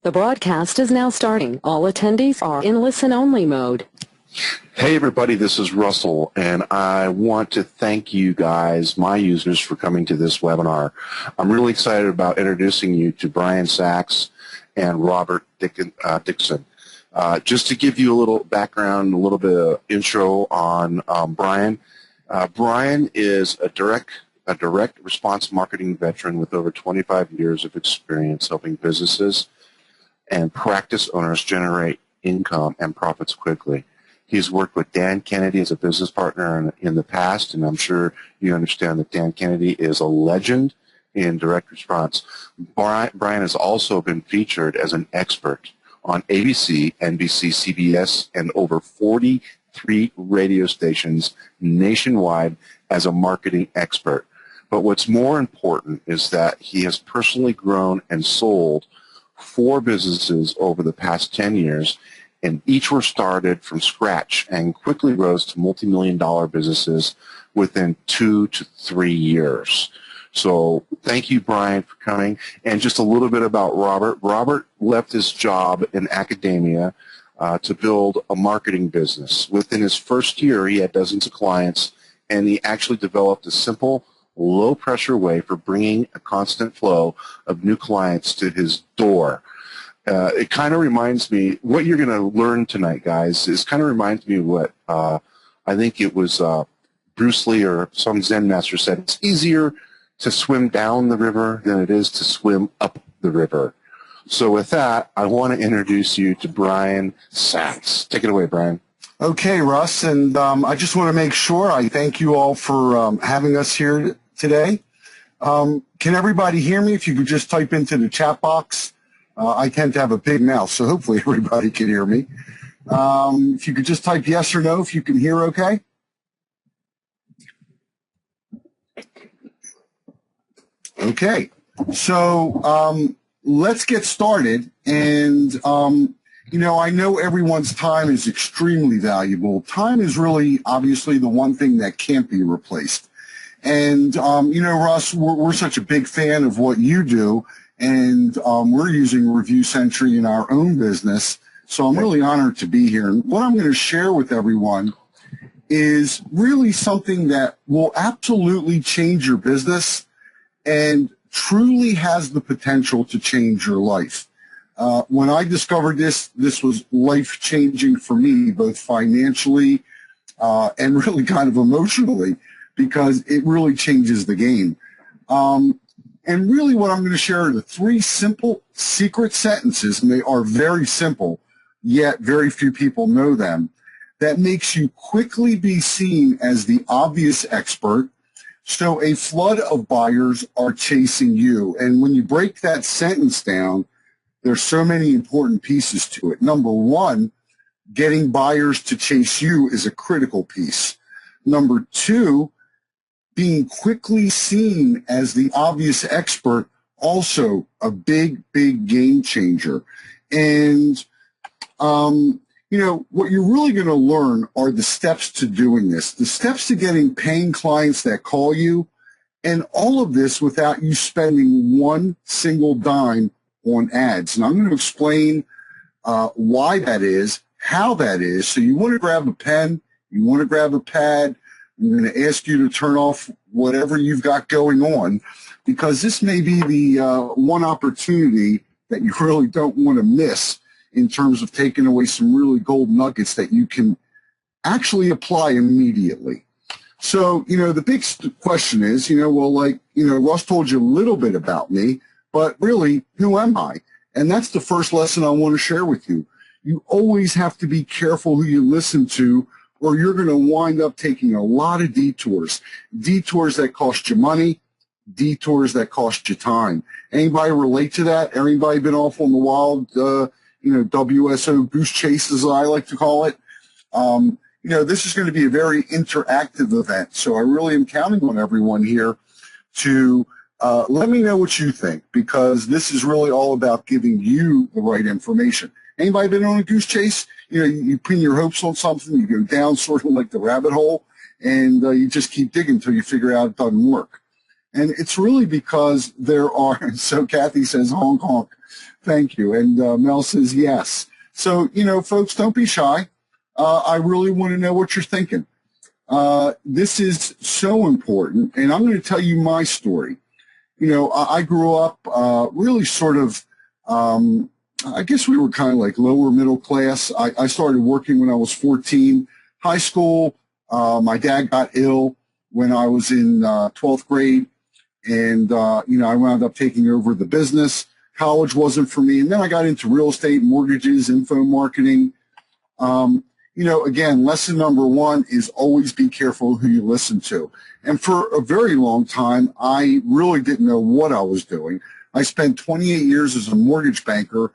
The broadcast is now starting. All attendees are in listen-only mode. Hey everybody, this is Russell, and I want to thank you guys, my users, for coming to this webinar. I'm really excited about introducing you to Brian Sachs and Robert Dixon. Just to give you a little background, a little bit of intro on Brian. Brian is a direct response marketing veteran with over 25 years of experience helping businesses and practice owners generate income and profits quickly. He's worked with Dan Kennedy as a business partner in the past, and I'm sure you understand that Dan Kennedy is a legend in direct response. Brian has also been featured as an expert on ABC, NBC, CBS, and over 43 radio stations nationwide as a marketing expert. But what's more important is that he has personally grown and sold 4 businesses over the past 10 years, and each were started from scratch and quickly rose to multi-million-dollar businesses within 2 to 3 years. So thank you, Brian, for coming. And just a little bit about Robert. Robert left his job in academia to build a marketing business. Within his first year, he had dozens of clients, and he actually developed a simple, low-pressure way for bringing a constant flow of new clients to his door. It kind of reminds me, what you're going to learn tonight, guys, is kind of reminds me of what I think it was Bruce Lee or some Zen master said. It's easier to swim down the river than it is to swim up the river. So with that, I want to introduce you to Brian Sachs. Take it away, Brian. Okay, Russ, and I just want to make sure I thank you all for having us here today. Can everybody hear me? If you could just type into the chat box. I tend to have a big mouth, so hopefully everybody can hear me. If you could just type yes or no if you can hear okay. Okay, so let's get started. And, you know, I know everyone's time is extremely valuable. Time is really, obviously, the one thing that can't be replaced. And, you know, Russ, we're such a big fan of what you do, and we're using Review Century in our own business, so I'm really honored to be here. And what I'm going to share with everyone is really something that will absolutely change your business and truly has the potential to change your life. When I discovered this was life-changing for me, both financially and really kind of emotionally, because it really changes the game. And really what I'm going to share are the 3 simple secret sentences, and they are very simple, yet very few people know them, that makes you quickly be seen as the obvious expert, so a flood of buyers are chasing you. And when you break that sentence down, there's so many important pieces to it. Number 1, getting buyers to chase you is a critical piece. Number 2, being quickly seen as the obvious expert, also a big, big game changer. And, you know, what you're really going to learn are the steps to doing this, the steps to getting paying clients that call you, and all of this without you spending one single dime on ads. And I'm going to explain why that is, how that is. So you want to grab a pen, you want to grab a pad. I'm going to ask you to turn off whatever you've got going on, because this may be the one opportunity that you really don't want to miss in terms of taking away some really gold nuggets that you can actually apply immediately. So, you know, the big question is, you know, well, like, you know, Russ told you a little bit about me, but really, who am I? And that's the first lesson I want to share with you. You always have to be careful who you listen to, or you're going to wind up taking a lot of detours. Detours that cost you money, detours that cost you time. Anybody relate to that? Anybody been off on the wild, you know, WSO goose chase, as I like to call it? You know, this is going to be a very interactive event, so I really am counting on everyone here to let me know what you think, because this is really all about giving you the right information. Anybody been on a goose chase? You know, you pin your hopes on something, you go down sort of like the rabbit hole, and you just keep digging until you figure out it doesn't work. And it's really because there are, so Kathy says honk honk, thank you. And Mel says yes. So, folks, don't be shy. I really want to know what you're thinking. This is so important, and I'm going to tell you my story. I grew up really sort of, I guess we were kind of like lower middle class. I started working when I was 14. High school, my dad got ill when I was in 12th grade, and, I wound up taking over the business. College wasn't for me, and then I got into real estate, mortgages, info marketing. Again, lesson number one is always be careful who you listen to. And for a very long time, I really didn't know what I was doing. I spent 28 years as a mortgage banker.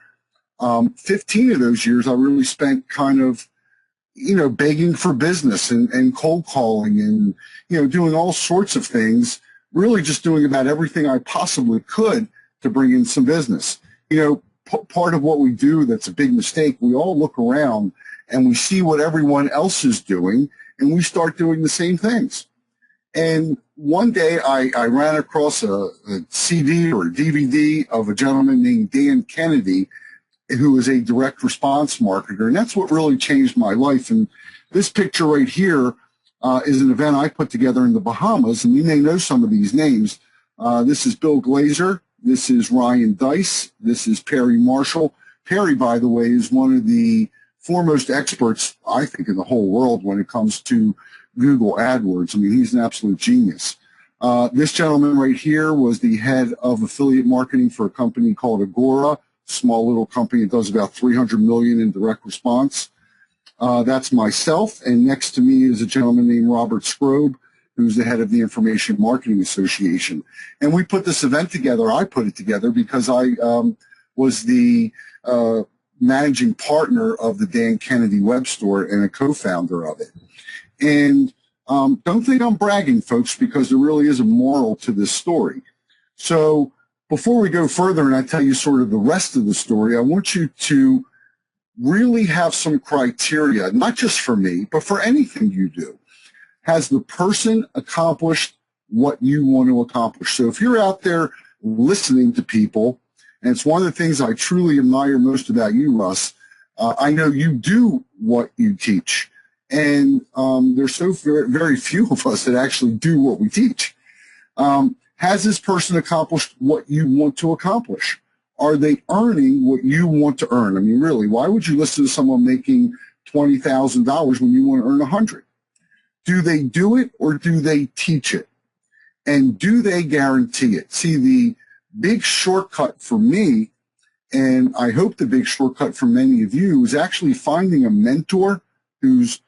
15 of those years, I really spent kind of, begging for business and cold calling and, doing all sorts of things, really just doing about everything I possibly could to bring in some business. Part of what we do that's a big mistake, we all look around and we see what everyone else is doing, and we start doing the same things. And one day I ran across a CD or a DVD of a gentleman named Dan Kennedy, who is a direct response marketer, and that's what really changed my life. And this picture right here is an event I put together in the Bahamas, and you may know some of these names. This is Bill Glazer. This is Ryan Dice. This is Perry Marshall. Perry, by the way, is one of the foremost experts, I think, in the whole world when it comes to Google AdWords. I mean, he's an absolute genius. This gentleman right here was the head of affiliate marketing for a company called Agora, small little company that does about $300 million in direct response. That's myself, and next to me is a gentleman named Robert Scrobe, who's the head of the Information Marketing Association. And we put this event together. I put it together because I was the managing partner of the Dan Kennedy web store and a co-founder of it. And don't think I'm bragging, folks, because there really is a moral to this story. So before we go further and I tell you sort of the rest of the story, I want you to really have some criteria, not just for me, but for anything you do. Has the person accomplished what you want to accomplish? So if you're out there listening to people, and it's one of the things I truly admire most about you, Russ, I know you do what you teach. And there's so very, very few of us that actually do what we teach. Has this person accomplished what you want to accomplish? Are they earning what you want to earn? I mean, really, why would you listen to someone making $20,000 when you want to earn $100,000? Do they do it or do they teach it? And do they guarantee it? See, the big shortcut for me, and I hope the big shortcut for many of you, is actually finding a mentor who's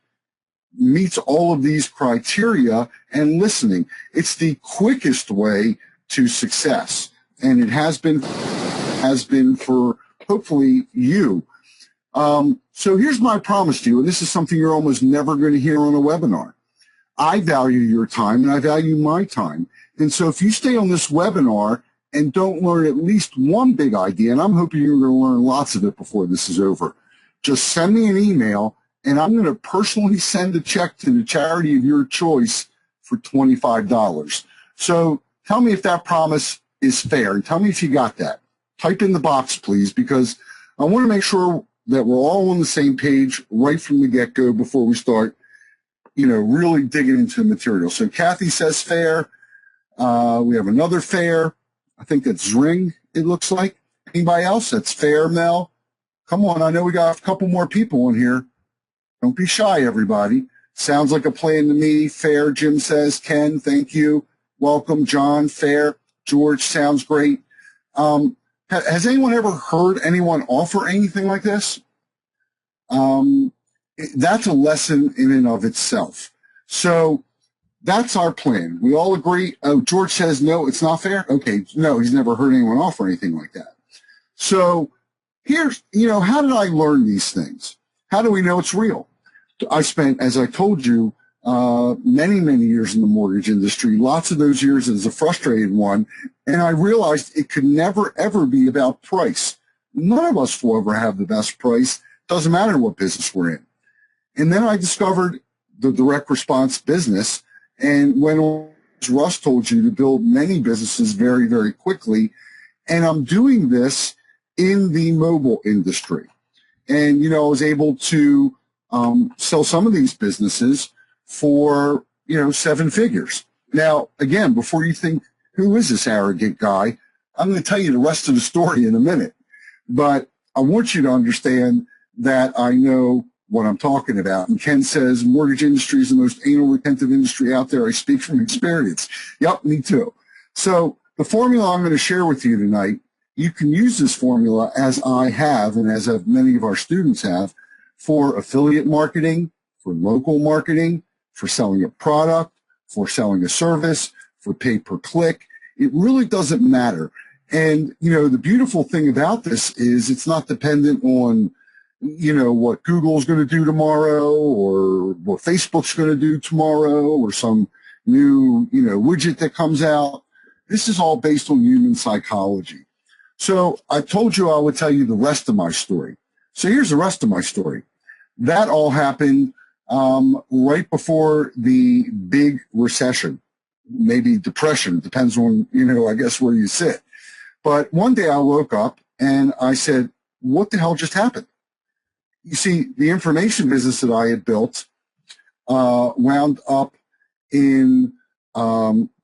meets all of these criteria and listening. It's the quickest way to success, and it has been for hopefully you. So here's my promise to you, and this is something you're almost never going to hear on a webinar. I value your time and I value my time. And so if you stay on this webinar and don't learn at least one big idea, and I'm hoping you're going to learn lots of it before this is over, just send me an email and I'm going to personally send a check to the charity of your choice for $25. So tell me if that promise is fair, and tell me if you got that. Type in the box, please, because I want to make sure that we're all on the same page right from the get-go before we start, really digging into the material. So Kathy says fair. We have another fair. I think that's Zring, it looks like. Anybody else? That's fair, Mel. Come on, I know we got a couple more people in here. Don't be shy, everybody. Sounds like a plan to me. Fair, Jim says. Ken, thank you. Welcome, John. Fair. George, sounds great. Has anyone ever heard anyone offer anything like this? That's a lesson in and of itself. So that's our plan. We all agree. Oh, George says, no, it's not fair. Okay, no, he's never heard anyone offer anything like that. So here's, how did I learn these things? How do we know it's real? I spent, as I told you, many, many years in the mortgage industry, lots of those years as a frustrated one, and I realized it could never, ever be about price. None of us will ever have the best price. Doesn't matter what business we're in. And then I discovered the direct response business and went as Russ told you, to build many businesses very, very quickly. And I'm doing this in the mobile industry. And, I was able to sell some of these businesses for, 7 figures. Now, again, before you think, who is this arrogant guy? I'm going to tell you the rest of the story in a minute. But I want you to understand that I know what I'm talking about. And Ken says mortgage industry is the most anal retentive industry out there. I speak from experience. Yep, me too. So the formula I'm going to share with you tonight, you can use this formula as I have and as many of our students have for affiliate marketing, for local marketing, for selling a product, for selling a service, for pay per click. It really doesn't matter. And, the beautiful thing about this is it's not dependent on, what Google's going to do tomorrow or what Facebook's going to do tomorrow or some new, widget that comes out. This is all based on human psychology. So I told you I would tell you the rest of my story. So here's the rest of my story. That all happened right before the big recession, maybe depression, depends on, I guess where you sit. But one day I woke up and I said, what the hell just happened? You see, the information business that I had built wound up in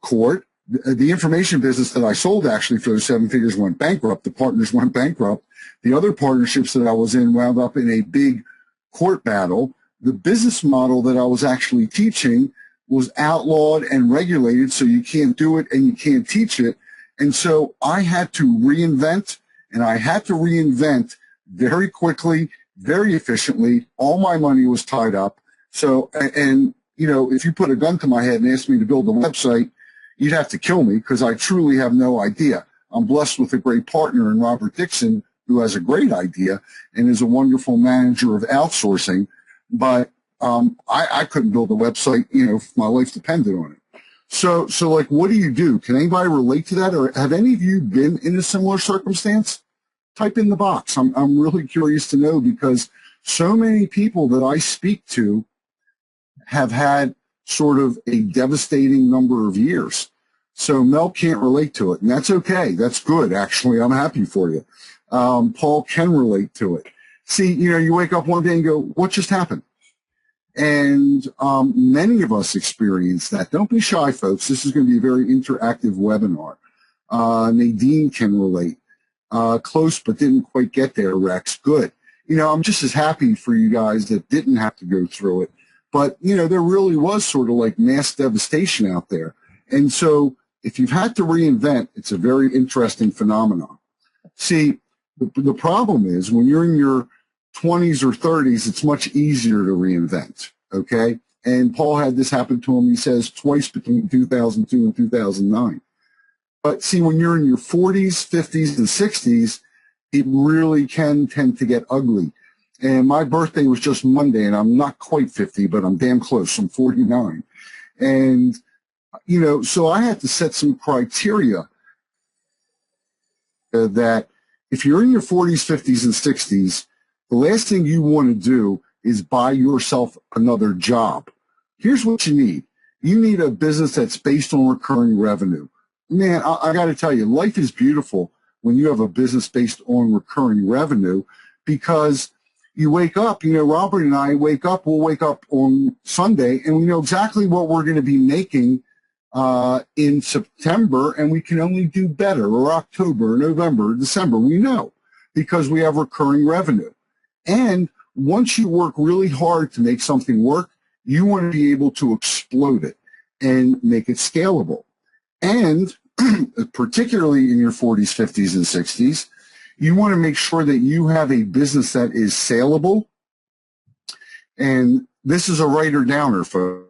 court. The information business that I sold actually for those 7 figures went bankrupt. The partners went bankrupt. The other partnerships that I was in wound up in a big court battle. The business model that I was actually teaching was outlawed and regulated, so you can't do it and you can't teach it. And so I had to reinvent, and I had to reinvent very quickly, very efficiently. All my money was tied up. So, and if you put a gun to my head and asked me to build a website, you'd have to kill me because I truly have no idea. I'm blessed with a great partner in Robert Dixon, who has a great idea and is a wonderful manager of outsourcing. But I couldn't build a website, if my life depended on it. So like, what do you do? Can anybody relate to that? Or have any of you been in a similar circumstance? Type in the box. I'm really curious to know because so many people that I speak to have had sort of a devastating number of years. So Mel can't relate to it, and that's okay. That's good, actually. I'm happy for you. Paul can relate to it. See, you wake up one day and go, what just happened? And many of us experience that. Don't be shy, folks. This is going to be a very interactive webinar. Nadine can relate. Close but didn't quite get there, Rex. Good. I'm just as happy for you guys that didn't have to go through it. But, there really was sort of like mass devastation out there. And so if you've had to reinvent, it's a very interesting phenomenon. See, the problem is when you're in your 20s or 30s, it's much easier to reinvent, okay? And Paul had this happen to him, he says, twice between 2002 and 2009. But see, when you're in your 40s, 50s, and 60s, it really can tend to get ugly. And my birthday was just Monday, and I'm not quite 50, but I'm damn close. I'm 49. And, so I had to set some criteria that if you're in your 40s, 50s, and 60s, the last thing you want to do is buy yourself another job. Here's what you need. You need a business that's based on recurring revenue. Man, I got to tell you, life is beautiful when you have a business based on recurring revenue because you wake up, Robert and I wake up, we'll wake up on Sunday and we know exactly what we're going to be making in September, and we can only do better, or October, November, December. We know because we have recurring revenue. And once you work really hard to make something work, you want to be able to explode it and make it scalable. And particularly in your 40s, 50s, and 60s, you want to make sure that you have a business that is saleable. And this is a writer-downer, folks.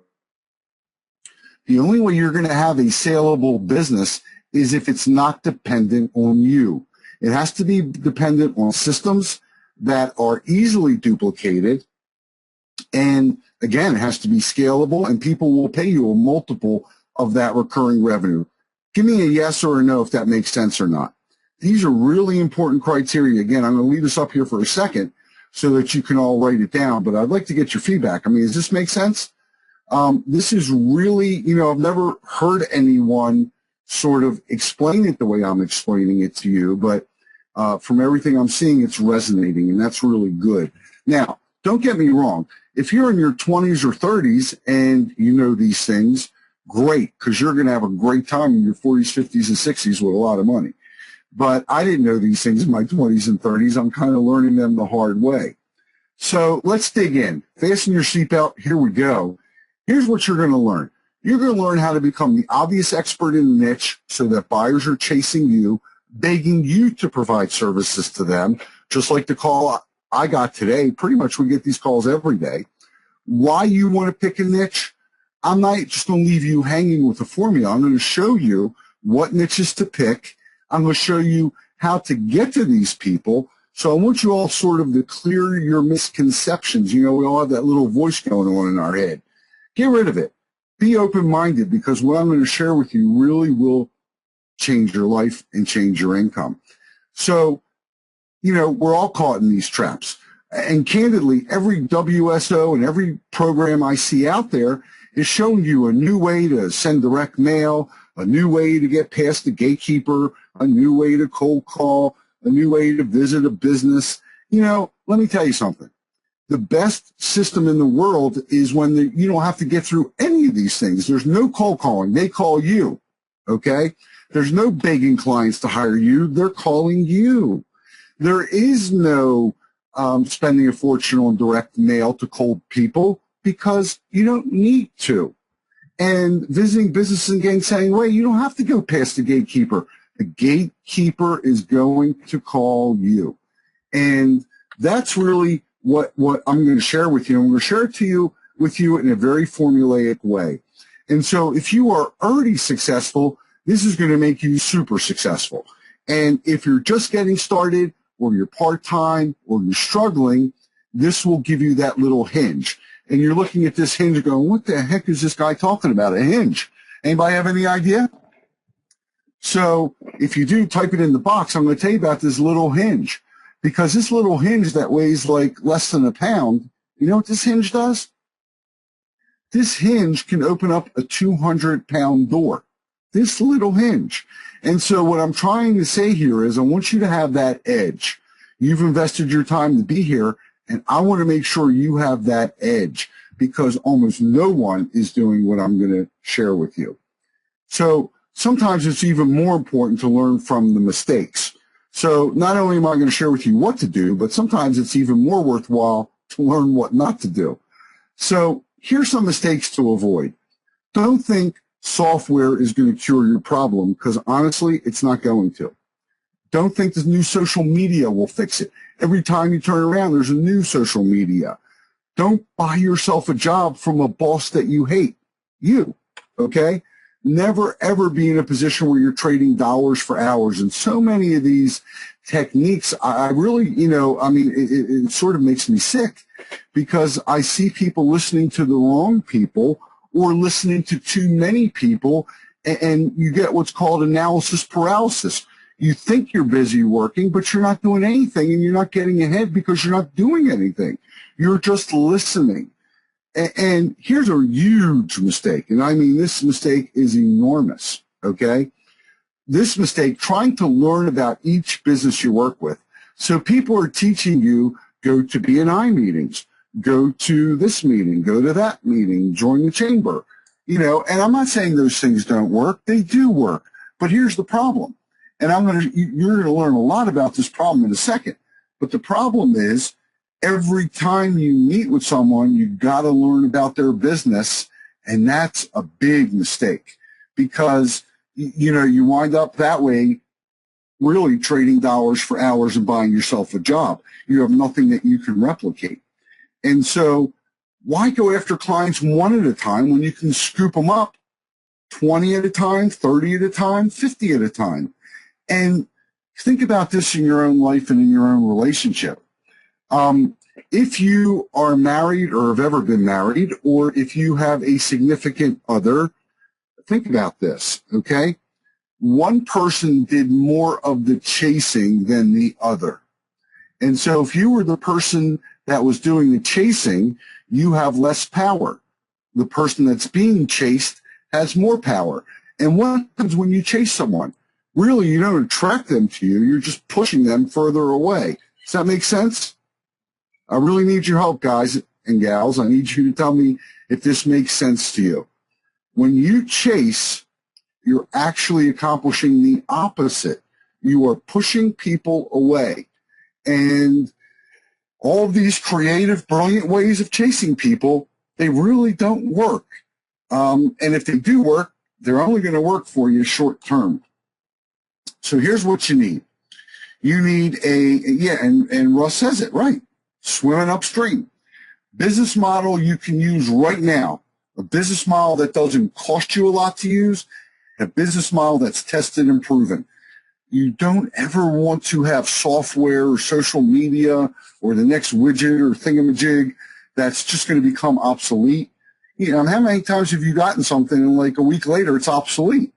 The only way you're going to have a saleable business is if it's not dependent on you. It has to be dependent on systems that are easily duplicated. And again, it has to be scalable, and people will pay you a multiple of that recurring revenue. Give me a yes or a no if that makes sense or not. These are really important criteria. Again, I'm going to leave this up here for a second so that you can all write it down, but I'd like to get your feedback. I mean, does this make sense? This is really, I've never heard anyone sort of explain it the way I'm explaining it to you, but from everything I'm seeing, it's resonating, and that's really good. Now, don't get me wrong. If you're in your 20s or 30s and you know these things, great, because you're going to have a great time in your 40s, 50s, and 60s with a lot of money. But I didn't know these things in my 20s and 30s. I'm kind of learning them the hard way. So let's dig in. Fasten your seatbelt. Here we go. Here's what you're going to learn. You're going to learn how to become the obvious expert in the niche so that buyers are chasing you, begging you to provide services to them, just like the call I got today. Pretty much we get these calls every day. Why you want to pick a niche? I'm not just going to leave you hanging with a formula. I'm going to show you what niches to pick. I'm going to show you how to get to these people. So I want you all sort of to clear your misconceptions. We all have that little voice going on in our head. Get rid of it. Be open-minded, because what I'm going to share with you really will change your life and change your income. So, we're all caught in these traps. And candidly, every WSO and every program I see out there is showing you a new way to send direct mail, a new way to get past the gatekeeper, a new way to cold call, a new way to visit a business. Let me tell you something. The best system in the world is when you don't have to get through any of these things. There's no cold calling. They call you, okay? There's no begging clients to hire you. They're calling you. There is no spending a fortune on direct mail to cold people, because you don't need to. And visiting businesses and getting saying, wait, you don't have to go past the gatekeeper. The gatekeeper is going to call you. And that's really what I'm going to share with you. I'm going to share it with you in a very formulaic way. And so if you are already successful, this is going to make you super successful. And if you're just getting started, or you're part-time, or you're struggling, this will give you that little hinge. And you're looking at this hinge going, what the heck is this guy talking about, a hinge? Anybody have any idea? So if you do, type it in the box. I'm going to tell you about this little hinge. Because this little hinge that weighs like less than a pound, you know what this hinge does? This hinge can open up a 200-pound door. This little hinge. And so what I'm trying to say here is I want you to have that edge. You've invested your time to be here, and I want to make sure you have that edge, because almost no one is doing what I'm going to share with you. So sometimes it's even more important to learn from the mistakes. So not only am I going to share with you what to do, but sometimes it's even more worthwhile to learn what not to do. So here's some mistakes to avoid. Don't think software is going to cure your problem, because honestly, it's not going to. Don't think the new social media will fix it. Every time you turn around, there's a new social media. Don't buy yourself a job from a boss that you hate. Okay? Never, ever be in a position where you're trading dollars for hours. And so many of these techniques, I really, it sort of makes me sick, because I see people listening to the wrong people, or listening to too many people, and you get what's called analysis paralysis. You think you're busy working, but you're not doing anything, and you're not getting ahead because you're not doing anything. You're just listening. And here's a huge mistake, and I mean this mistake is enormous, okay? This mistake, trying to learn about each business you work with. So people are teaching you, go to B&I meetings, go to this meeting, go to that meeting, join the chamber, and I'm not saying those things don't work. They do work, but here's the problem. And you're going to learn a lot about this problem in a second. But the problem is, every time you meet with someone, you got to learn about their business, and that's a big mistake, because you wind up that way really trading dollars for hours and buying yourself a job. You have nothing that you can replicate. And so why go after clients one at a time when you can scoop them up 20 at a time, 30 at a time, 50 at a time? And think about this in your own life and in your own relationship. If you are married or have ever been married, or if you have a significant other, think about this, okay? One person did more of the chasing than the other. And so if you were the person that was doing the chasing, you have less power. the person that's being chased has more power. And what happens when you chase someone? Really, you don't attract them to you. You're just pushing them further away. Does that make sense? I really need your help, guys and gals. I need you to tell me if this makes sense to you. When you chase, you're actually accomplishing the opposite. You are pushing people away. And all of these creative, brilliant ways of chasing people, they really don't work. And if they do work, they're only going to work for you short term. So here's what you need. You need and Russ says it right, swimming upstream. Business model you can use right now. A business model that doesn't cost you a lot to use, a business model that's tested and proven. You don't ever want to have software or social media or the next widget or thingamajig that's just going to become obsolete. You know, how many times have you gotten something and like a week later it's obsolete?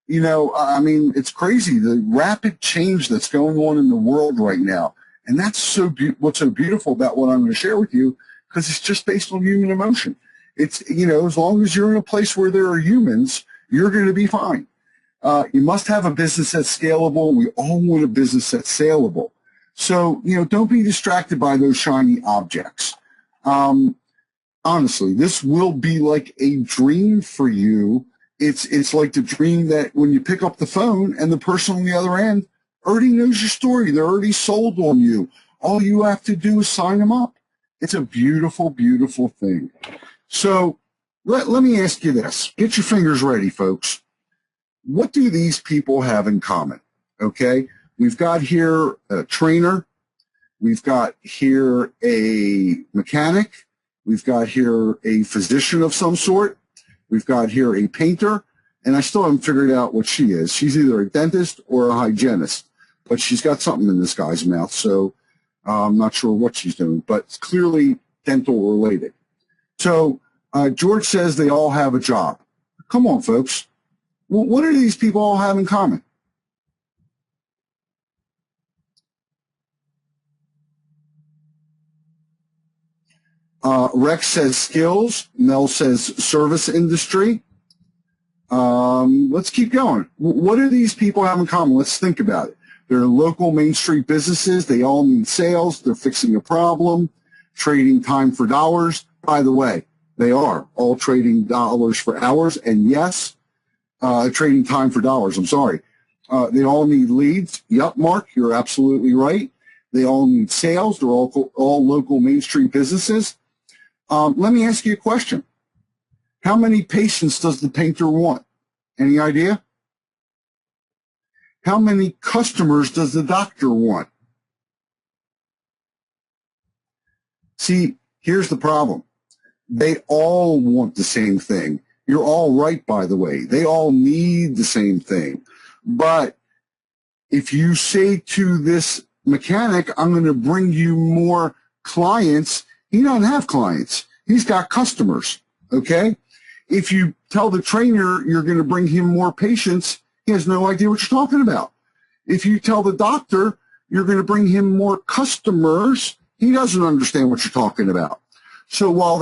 You know, I mean, it's crazy, the rapid change that's going on in the world right now. And that's what's so beautiful about what I'm going to share with you, because it's just based on human emotion. It's, you know, as long as you're in a place where there are humans, you're going to be fine. You must have a business that's scalable. We all want a business that's saleable. So, you know, don't be distracted by those shiny objects. Honestly, this will be like a dream for you. It's like the dream that when you pick up the phone and the person on the other end already knows your story. They're already sold on you. All you have to do is sign them up. It's a beautiful, beautiful thing. So let me ask you this. Get your fingers ready, folks. What do these people have in common? Okay, we've got here a trainer. We've got here a mechanic. We've got here a physician of some sort. We've got here a painter. And I still haven't figured out what she is. She's either a dentist or a hygienist. But she's got something in this guy's mouth, so I'm not sure what she's doing. But it's clearly dental related. So George says they all have a job. Come on, folks. What do these people all have in common? Rex says skills. Mel says service industry. Let's keep going. What do these people have in common? Let's think about it. They're local Main Street businesses. They all need sales. They're fixing a problem, trading time for dollars. By the way, they are all trading dollars for hours. And yes, trading time for dollars. I'm sorry. They all need leads. Yep, Mark, you're absolutely right. They all need sales. They're all local Main Street businesses. Let me ask you a question. How many patients does the painter want? Any idea? How many customers does the doctor want? See, here's the problem. They all want the same thing. You're all right, by the way. They all need the same thing. But if you say to this mechanic, I'm going to bring you more clients, he doesn't have clients. He's got customers, okay? If you tell the trainer you're going to bring him more patients, he has no idea what you're talking about. If you tell the doctor you're going to bring him more customers, he doesn't understand what you're talking about. So while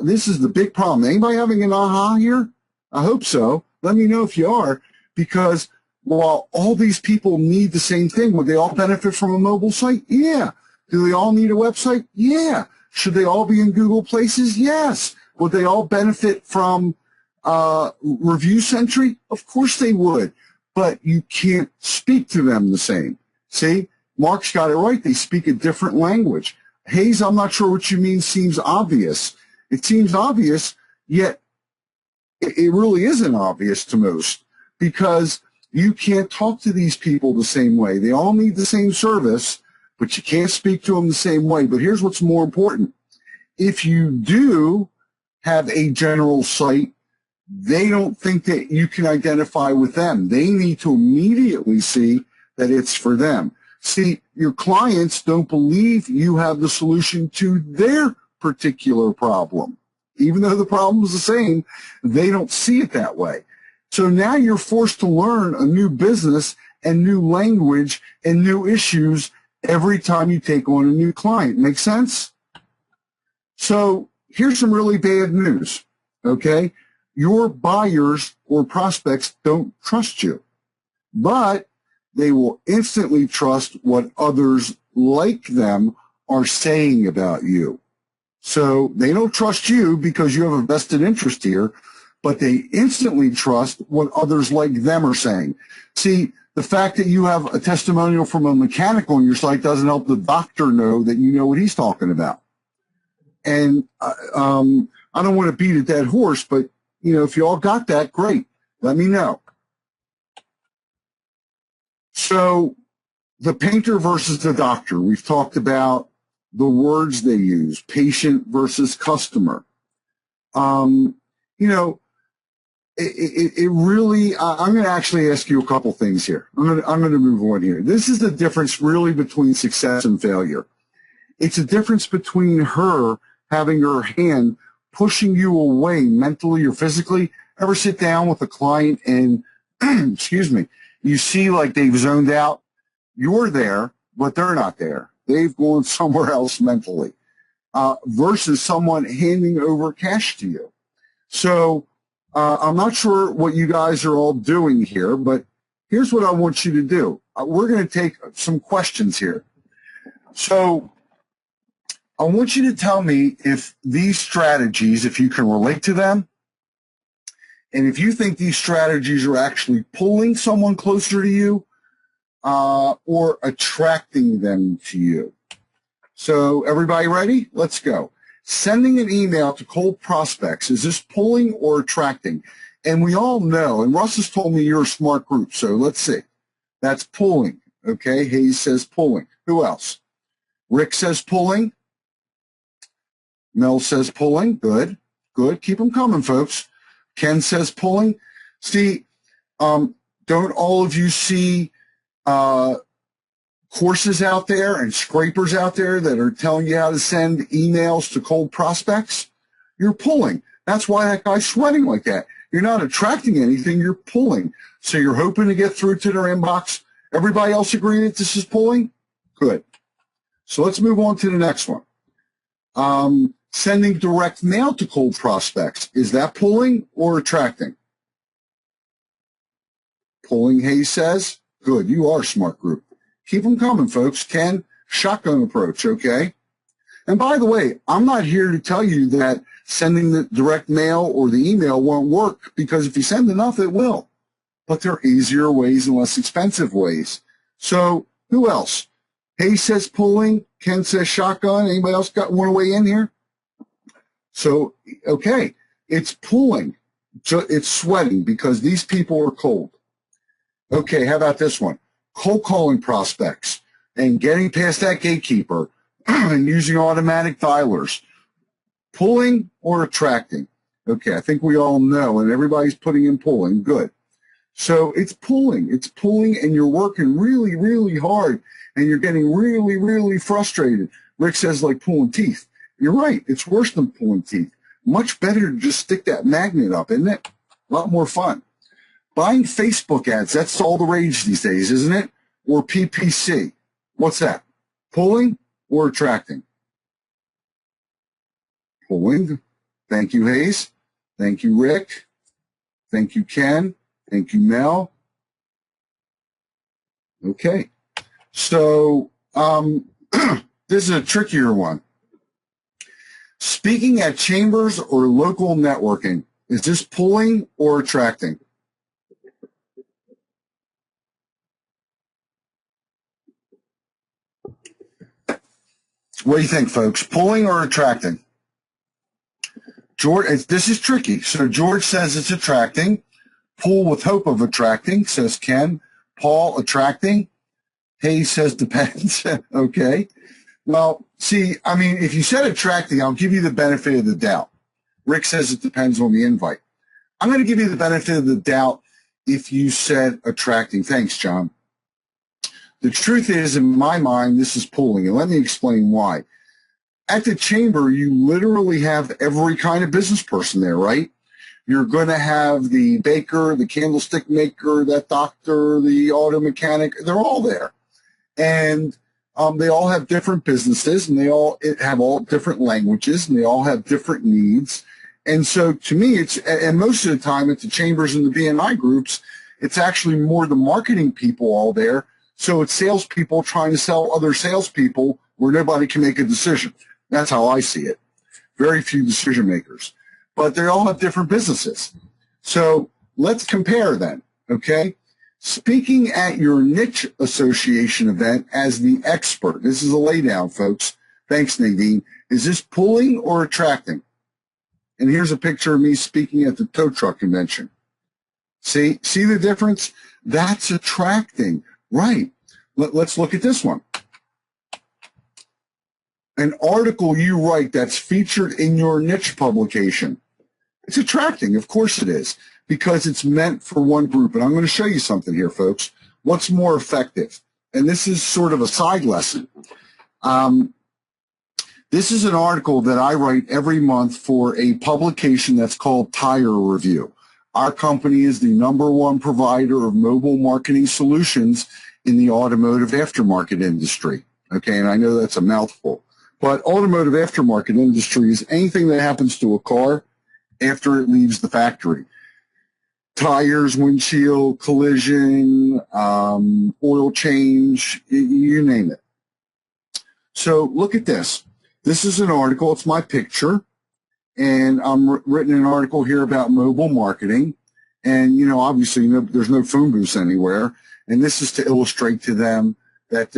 this is the big problem. Anybody having an aha here? I hope so. Let me know if you are, because while all these people need the same thing, would they all benefit from a mobile site? Yeah. Do they all need a website? Yeah. Should they all be in Google Places? Yes. Would they all benefit from Review Century? Of course they would. But you can't speak to them the same. See, Mark's got it right. They speak a different language. Hayes, I'm not sure what you mean seems obvious. It seems obvious, yet it really isn't obvious to most, because you can't talk to these people the same way. They all need the same service, but you can't speak to them the same way. But here's what's more important. If you do have a general site, they don't think that you can identify with them. They need to immediately see that it's for them. See, your clients don't believe you have the solution to their particular problem. Even though the problem is the same, they don't see it that way. So now you're forced to learn a new business and new language and new issues every time you take on a new client. Make sense? So here's some really bad news. okay? Your buyers or prospects don't trust you, but they will instantly trust what others like them are saying about you. So they don't trust you because you have a vested interest here, but they instantly trust what others like them are saying. See, the fact that you have a testimonial from a mechanic on your site doesn't help the doctor know that you know what he's talking about. And I don't want to beat a dead horse, but if you all got that, great. Let me know. So the painter versus the doctor. We've talked about the words they use, patient versus customer. It really, I'm going to actually ask you a couple things here. I'm going to move on here. This is the difference really between success and failure. It's a difference between her having her hand pushing you away mentally or physically. Ever sit down with a client and, excuse me, you see like they've zoned out? You're there, but they're not there. They've gone somewhere else mentally, versus someone handing over cash to you. So I'm not sure what you guys are all doing here, but here's what I want you to do. We're going to take some questions here. So I want you to tell me if these strategies, if you can relate to them, and if you think these strategies are actually pulling someone closer to you, or attracting them to you. So everybody ready? Let's go. Sending an email to cold prospects, is this pulling or attracting? And we all know, and Russ has told me you're a smart group, so let's see. That's pulling, okay? Hayes says pulling. Who else? Rick says pulling. Mel says pulling. Good, good. Keep them coming, folks. Ken says pulling. See, don't all of you see courses out there and scrapers out there that are telling you how to send emails to cold prospects? You're pulling. That's why that guy's sweating like that. You're not attracting anything, you're pulling. So you're hoping to get through to their inbox. Everybody else agree that this is pulling? Good. So let's move on to the next one. Sending direct mail to cold prospects. Is that pulling or attracting? Pulling, Hayes says. Good. You are a smart group. Keep them coming, folks. Ken, shotgun approach, okay? And by the way, I'm not here to tell you that sending the direct mail or the email won't work, because if you send enough, it will. But there are easier ways and less expensive ways. So who else? Hayes says pulling. Ken says shotgun. Anybody else want to weigh in here? So, okay, it's pulling. It's sweating because these people are cold. Okay, how about this one? Cold calling prospects and getting past that gatekeeper and using automatic dialers. Pulling or attracting? Okay, I think we all know, and everybody's putting in pulling. Good. So it's pulling. It's pulling, and you're working really, really hard, and you're getting really, really frustrated. Rick says like pulling teeth. You're right. It's worse than pulling teeth. Much better to just stick that magnet up, isn't it? A lot more fun. Buying Facebook ads, that's all the rage these days, isn't it? Or PPC. What's that? Pulling or attracting? Pulling. Thank you, Hayes. Thank you, Rick. Thank you, Ken. Thank you, Mel. Okay. So this is a trickier one. Speaking at chambers or local networking, is this pulling or attracting? What do you think, folks? Pulling or attracting? George, this is tricky. So George says it's attracting. Pull with hope of attracting, says Ken. Paul, attracting. Hayes says depends. Okay. Well, see, I mean, if you said attracting, I'll give you the benefit of the doubt. Rick says it depends on the invite. I'm going to give you the benefit of the doubt if you said attracting. Thanks, John. The truth is, in my mind, this is pulling, and let me explain why. At the chamber, you literally have every kind of business person there, right? You're going to have the baker, the candlestick maker, that doctor, the auto mechanic. They're all there. And they all have different businesses, and they all have all different languages, and they all have different needs. And so to me, and most of the time at the chambers and the BNI groups, it's actually more the marketing people all there. So it's salespeople trying to sell other salespeople where nobody can make a decision. That's how I see it. Very few decision makers, but they all have different businesses. So let's compare then, okay? Speaking at your niche association event as the expert, this is a laydown, folks. Thanks, Nadine. Is this pulling or attracting? And here's a picture of me speaking at the tow truck convention. See the difference? That's attracting, right? Let's look at this one. An article you write that's featured in your niche publication. It's attracting, of course it is, because it's meant for one group. And I'm going to show you something here, folks. What's more effective? And this is sort of a side lesson. This is an article that I write every month for a publication that's called Tire Review. Our company is the #1 provider of mobile marketing solutions in the automotive aftermarket industry. Okay, and I know that's a mouthful. But automotive aftermarket industry is anything that happens to a car after it leaves the factory. Tires, windshield, collision, oil change, you name it. So look at this. This is an article. It's my picture. And I'm written an article here about mobile marketing. And, obviously, there's no phone booths anywhere. And this is to illustrate to them that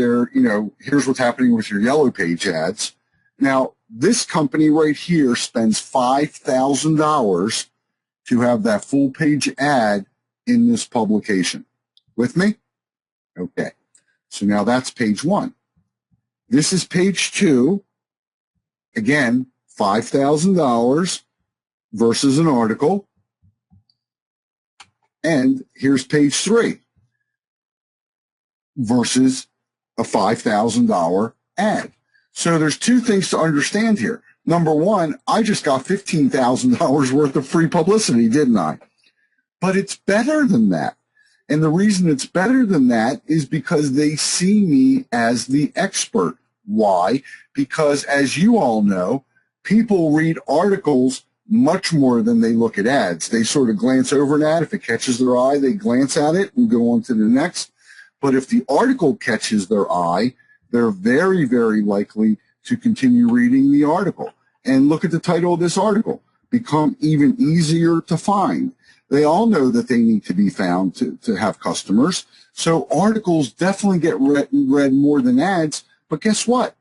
here's what's happening with your yellow page ads. Now, this company right here spends $5,000 to have that full page ad in this publication. With me? Okay. So now that's page 1. This is page 2. Again, $5,000 versus an article. And here's page 3 versus a $5,000 ad. So there's 2 things to understand here. Number 1, I just got $15,000 worth of free publicity, didn't I? But it's better than that. And the reason it's better than that is because they see me as the expert. Why? Because as you all know, people read articles much more than they look at ads. They sort of glance over an ad. If it catches their eye, they glance at it and go on to the next. But if the article catches their eye, they're very, very likely to continue reading the article. And look at the title of this article, Become Even Easier to Find. They all know that they need to be found to have customers. So articles definitely get read more than ads. But guess what?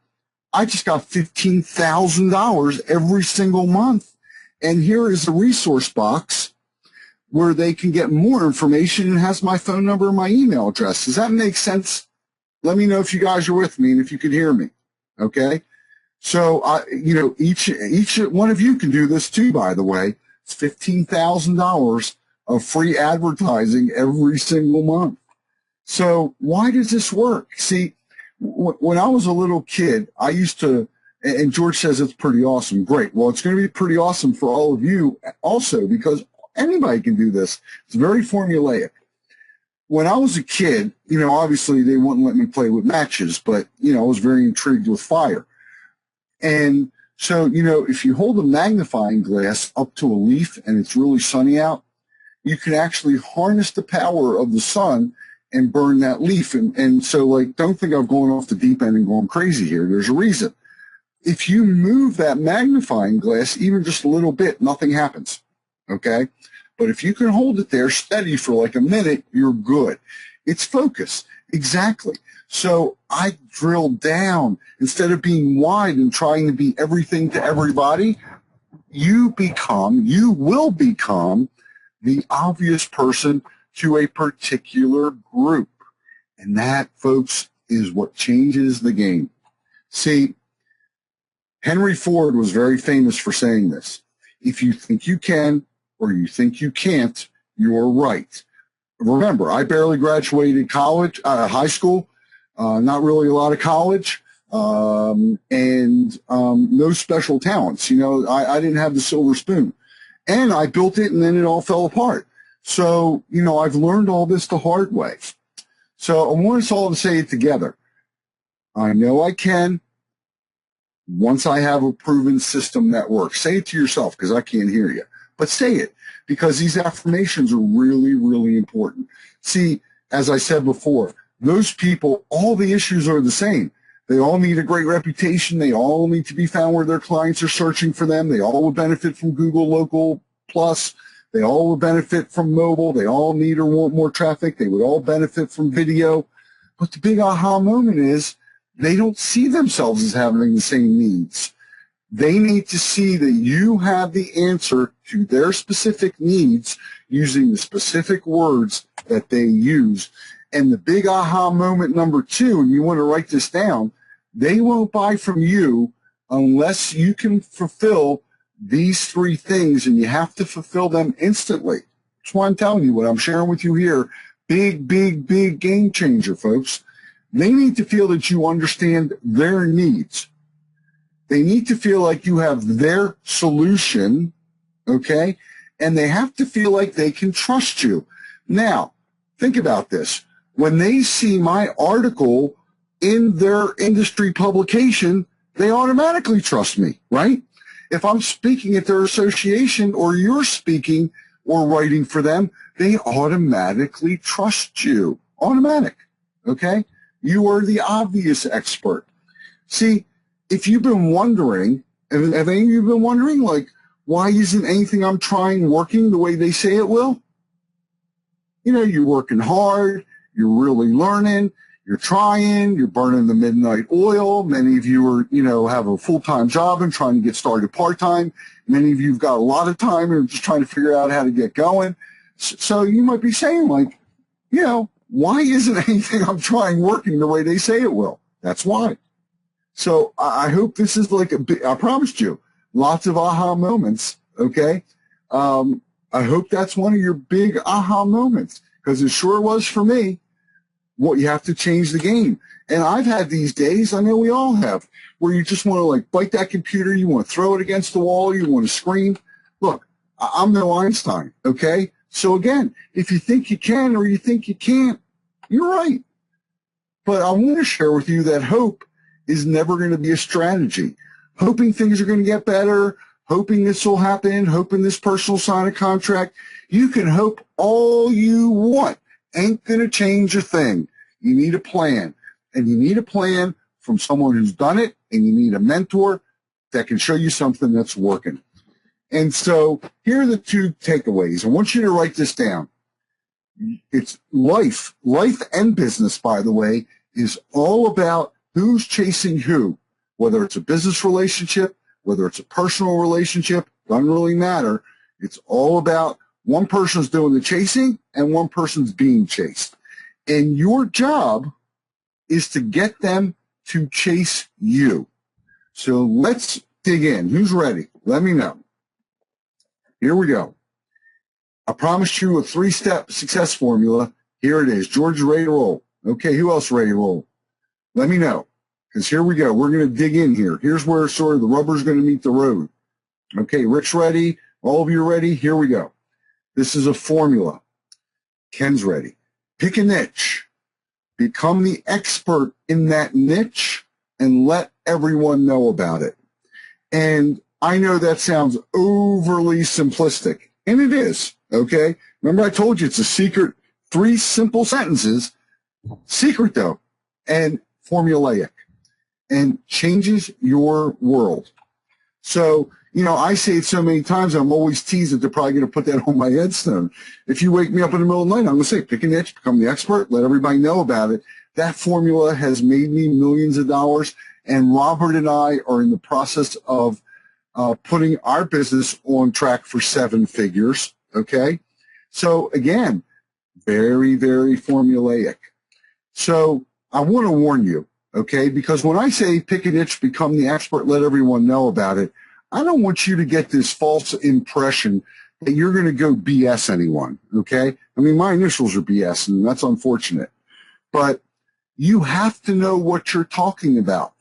I just got $15,000 every single month. And here is a resource box where they can get more information and has my phone number and my email address. Does that make sense? Let me know if you guys are with me and if you can hear me. Okay? So, each one of you can do this too, by the way. It's $15,000 of free advertising every single month. So why does this work? See, when I was a little kid, I used to, and George says it's pretty awesome. Great. Well, it's going to be pretty awesome for all of you also because anybody can do this. It's very formulaic. When I was a kid, obviously they wouldn't let me play with matches, but, I was very intrigued with fire. And so, if you hold a magnifying glass up to a leaf and it's really sunny out, you can actually harness the power of the sun and burn that leaf. And so, don't think I'm going off the deep end and going crazy here. There's a reason. If you move that magnifying glass even just a little bit, nothing happens, okay? But if you can hold it there steady for like a minute, you're good. It's focus, exactly. So I drilled down. Instead of being wide and trying to be everything to everybody, you will become the obvious person to a particular group. And that, folks, is what changes the game. See, Henry Ford was very famous for saying this. If you think you can or you think you can't, you're right. Remember, I barely graduated high school, not really a lot of college, and no special talents. I didn't have the silver spoon. And I built it, and then it all fell apart. So, I've learned all this the hard way. So I want us all to say it together. I know I can. Once I have a proven system that works, say it to yourself because I can't hear you, but say it because these affirmations are really, really important. See, as I said before, those people, all the issues are the same. They all need a great reputation. They all need to be found where their clients are searching for them. They all would benefit from Google Local Plus. They all would benefit from mobile. They all need or want more traffic. They would all benefit from video. But the big aha moment is they don't see themselves as having the same needs. They need to see that you have the answer to their specific needs using the specific words that they use. And the big aha moment number 2, and you want to write this down, they won't buy from you unless you can fulfill these 3 things, and you have to fulfill them instantly. That's why I'm telling you what I'm sharing with you here. Big, big, big game changer, folks. They need to feel that you understand their needs. They need to feel like you have their solution, okay? And they have to feel like they can trust you. Now, think about this. When they see my article in their industry publication, they automatically trust me, right? If I'm speaking at their association or you're speaking or writing for them, they automatically trust you. Automatic, okay? You are the obvious expert. See, if you've been wondering, have any of you been wondering, like, why isn't anything I'm trying working the way they say it will? You know, you're working hard, you're really learning, you're trying, you're burning the midnight oil. Many of you are, you know, have a full-time job and trying to get started part-time. Many of you have got a lot of time and are just trying to figure out how to get going. So you might be saying, like, you know, why isn't anything I'm trying working the way they say it will? That's why. So I hope this is like I promised you, lots of aha moments, okay? I hope that's one of your big aha moments, because it sure was for me. Well, you have to change the game. And I've had these days, I know we all have, where you just want to like bite that computer, you want to throw it against the wall, you want to scream. Look, I'm no Einstein, okay? So again, if you think you can or you think you can't, you're right. But I want to share with you that hope is never going to be a strategy. Hoping things are going to get better, hoping this will happen, hoping this person will sign a contract. You can hope all you want. Ain't going to change a thing. You need a plan. And you need a plan from someone who's done it, and you need a mentor that can show you something that's working. And so here are the 2 takeaways. I want you to write this down. It's life and business, by the way, is all about who's chasing who, whether it's a business relationship, whether it's a personal relationship, doesn't really matter. It's all about one person's doing the chasing and one person's being chased. And your job is to get them to chase you. So let's dig in. Who's ready? Let me know. Here we go. I promised you a 3-step success formula. Here it is. George, ready to roll. Okay, who else ready to roll? Let me know, because here we go. We're going to dig in here. Here's where sort of the rubber's going to meet the road. Okay, Rick's ready. All of you are ready. Here we go. This is a formula. Ken's ready. Pick a niche. Become the expert in that niche and let everyone know about it. And I know that sounds overly simplistic, and it is, okay? Remember I told you it's a secret, 3 simple sentences, secret though, and formulaic, and changes your world. So, you know, I say it so many times, I'm always teased that they're probably going to put that on my headstone. If you wake me up in the middle of the night, I'm going to say, pick a niche, become the expert, let everybody know about it. That formula has made me millions of dollars, and Robert and I are in the process of putting our business on track for 7 figures, okay? So, again, very, very formulaic. So I want to warn you, okay, because when I say pick a niche, become the expert, let everyone know about it, I don't want you to get this false impression that you're going to go BS anyone, okay? I mean, my initials are BS, and that's unfortunate. But you have to know what you're talking about.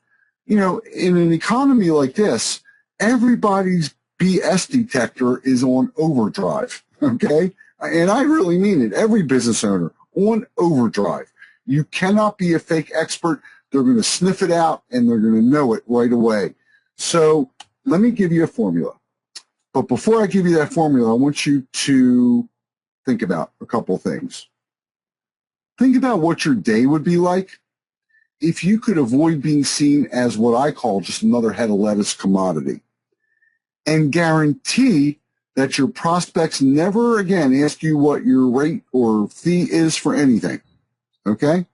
You know, in an economy like this, everybody's BS detector is on overdrive, okay? And I really mean it. Every business owner on overdrive. You cannot be a fake expert. They're going to sniff it out, and they're going to know it right away. So let me give you a formula. But before I give you that formula, I want you to think about a couple things. Think about what your day would be like if you could avoid being seen as what I call just another head of lettuce commodity, and guarantee that your prospects never again ask you what your rate or fee is for anything, okay?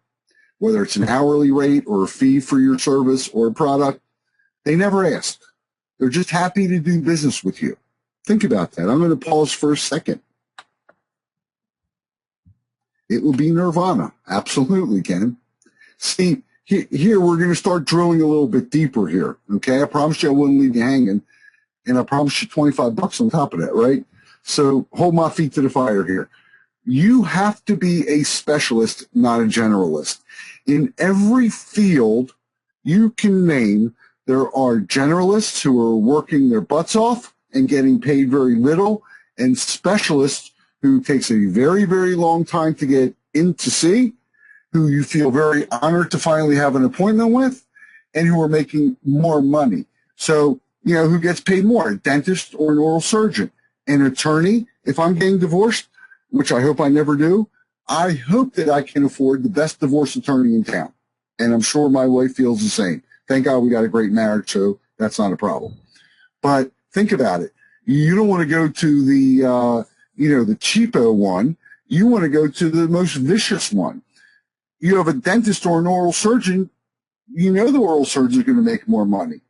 Whether it's an hourly rate or a fee for your service or product, they never ask. They're just happy to do business with you. Think about that. I'm going to pause for a second. It will be nirvana. Absolutely, Ken. See, here we're going to start drilling a little bit deeper here, okay? I promised you I wouldn't leave you hanging, and I promised you $25 on top of that, right? So hold my feet to the fire here. You have to be a specialist, not a generalist. In every field you can name, there are generalists who are working their butts off and getting paid very little, and specialists who takes a very, very long time to get in to see, who you feel very honored to finally have an appointment with, and who are making more money. So, you know, who gets paid more, a dentist or an oral surgeon? An attorney, if I'm getting divorced, which I hope I never do, I hope that I can afford the best divorce attorney in town. And I'm sure my wife feels the same. Thank God we got a great marriage, so that's not a problem. But think about it. You don't want to go to the, the cheapo one. You want to go to the most vicious one. You have a dentist or an oral surgeon, you know the oral surgeon is going to make more money.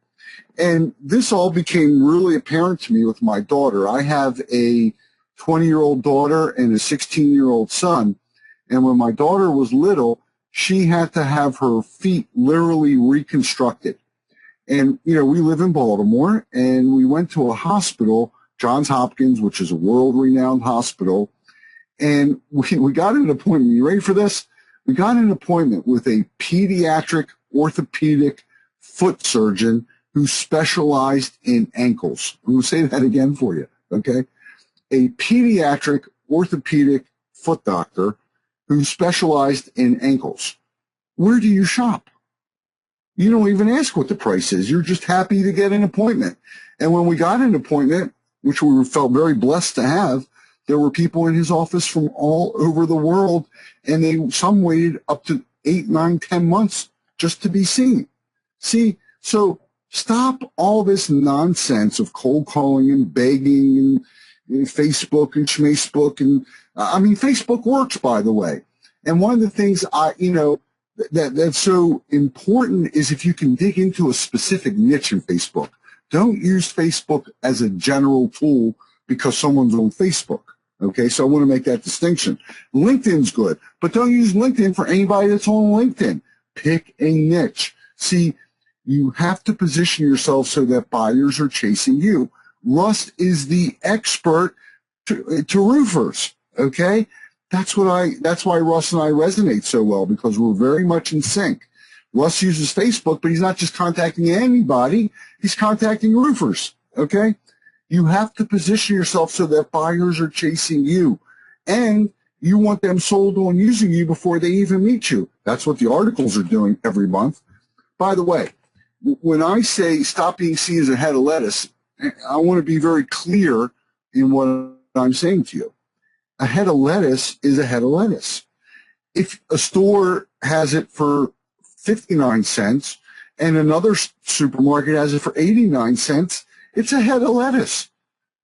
And this all became really apparent to me with my daughter. I have a 20-year-old daughter and a 16-year-old son. And when my daughter was little, she had to have her feet literally reconstructed. And, you know, we live in Baltimore, and we went to a hospital, Johns Hopkins, which is a world-renowned hospital. And we got an appointment. You ready for this? We got an appointment with a pediatric orthopedic foot surgeon who specialized in ankles. I'm going to say that again for you, okay? A pediatric orthopedic foot doctor who specialized in ankles. Where do you shop? You don't even ask what the price is. You're just happy to get an appointment. And when we got an appointment, which we felt very blessed to have, there were people in his office from all over the world, and some waited up to 8, 9, 10 months just to be seen. See, so stop all this nonsense of cold calling and begging and Facebook and Schmacebook. And I mean, Facebook works, by the way. And one of the things that's so important is if you can dig into a specific niche in Facebook. Don't use Facebook as a general tool because someone's on Facebook. Okay, so I want to make that distinction. LinkedIn's good, but don't use LinkedIn for anybody that's on LinkedIn. Pick a niche. See, you have to position yourself so that buyers are chasing you. Russ is the expert to roofers. Okay, that's why Russ and I resonate so well, because we're very much in sync. Russ uses Facebook, but he's not just contacting anybody. He's contacting roofers. Okay. You have to position yourself so that buyers are chasing you, and you want them sold on using you before they even meet you. That's what the articles are doing every month. By the way, when I say stop being seen as a head of lettuce, I want to be very clear in what I'm saying to you. A head of lettuce is a head of lettuce. If a store has it for 59 cents and another supermarket has it for 89 cents, it's a head of lettuce.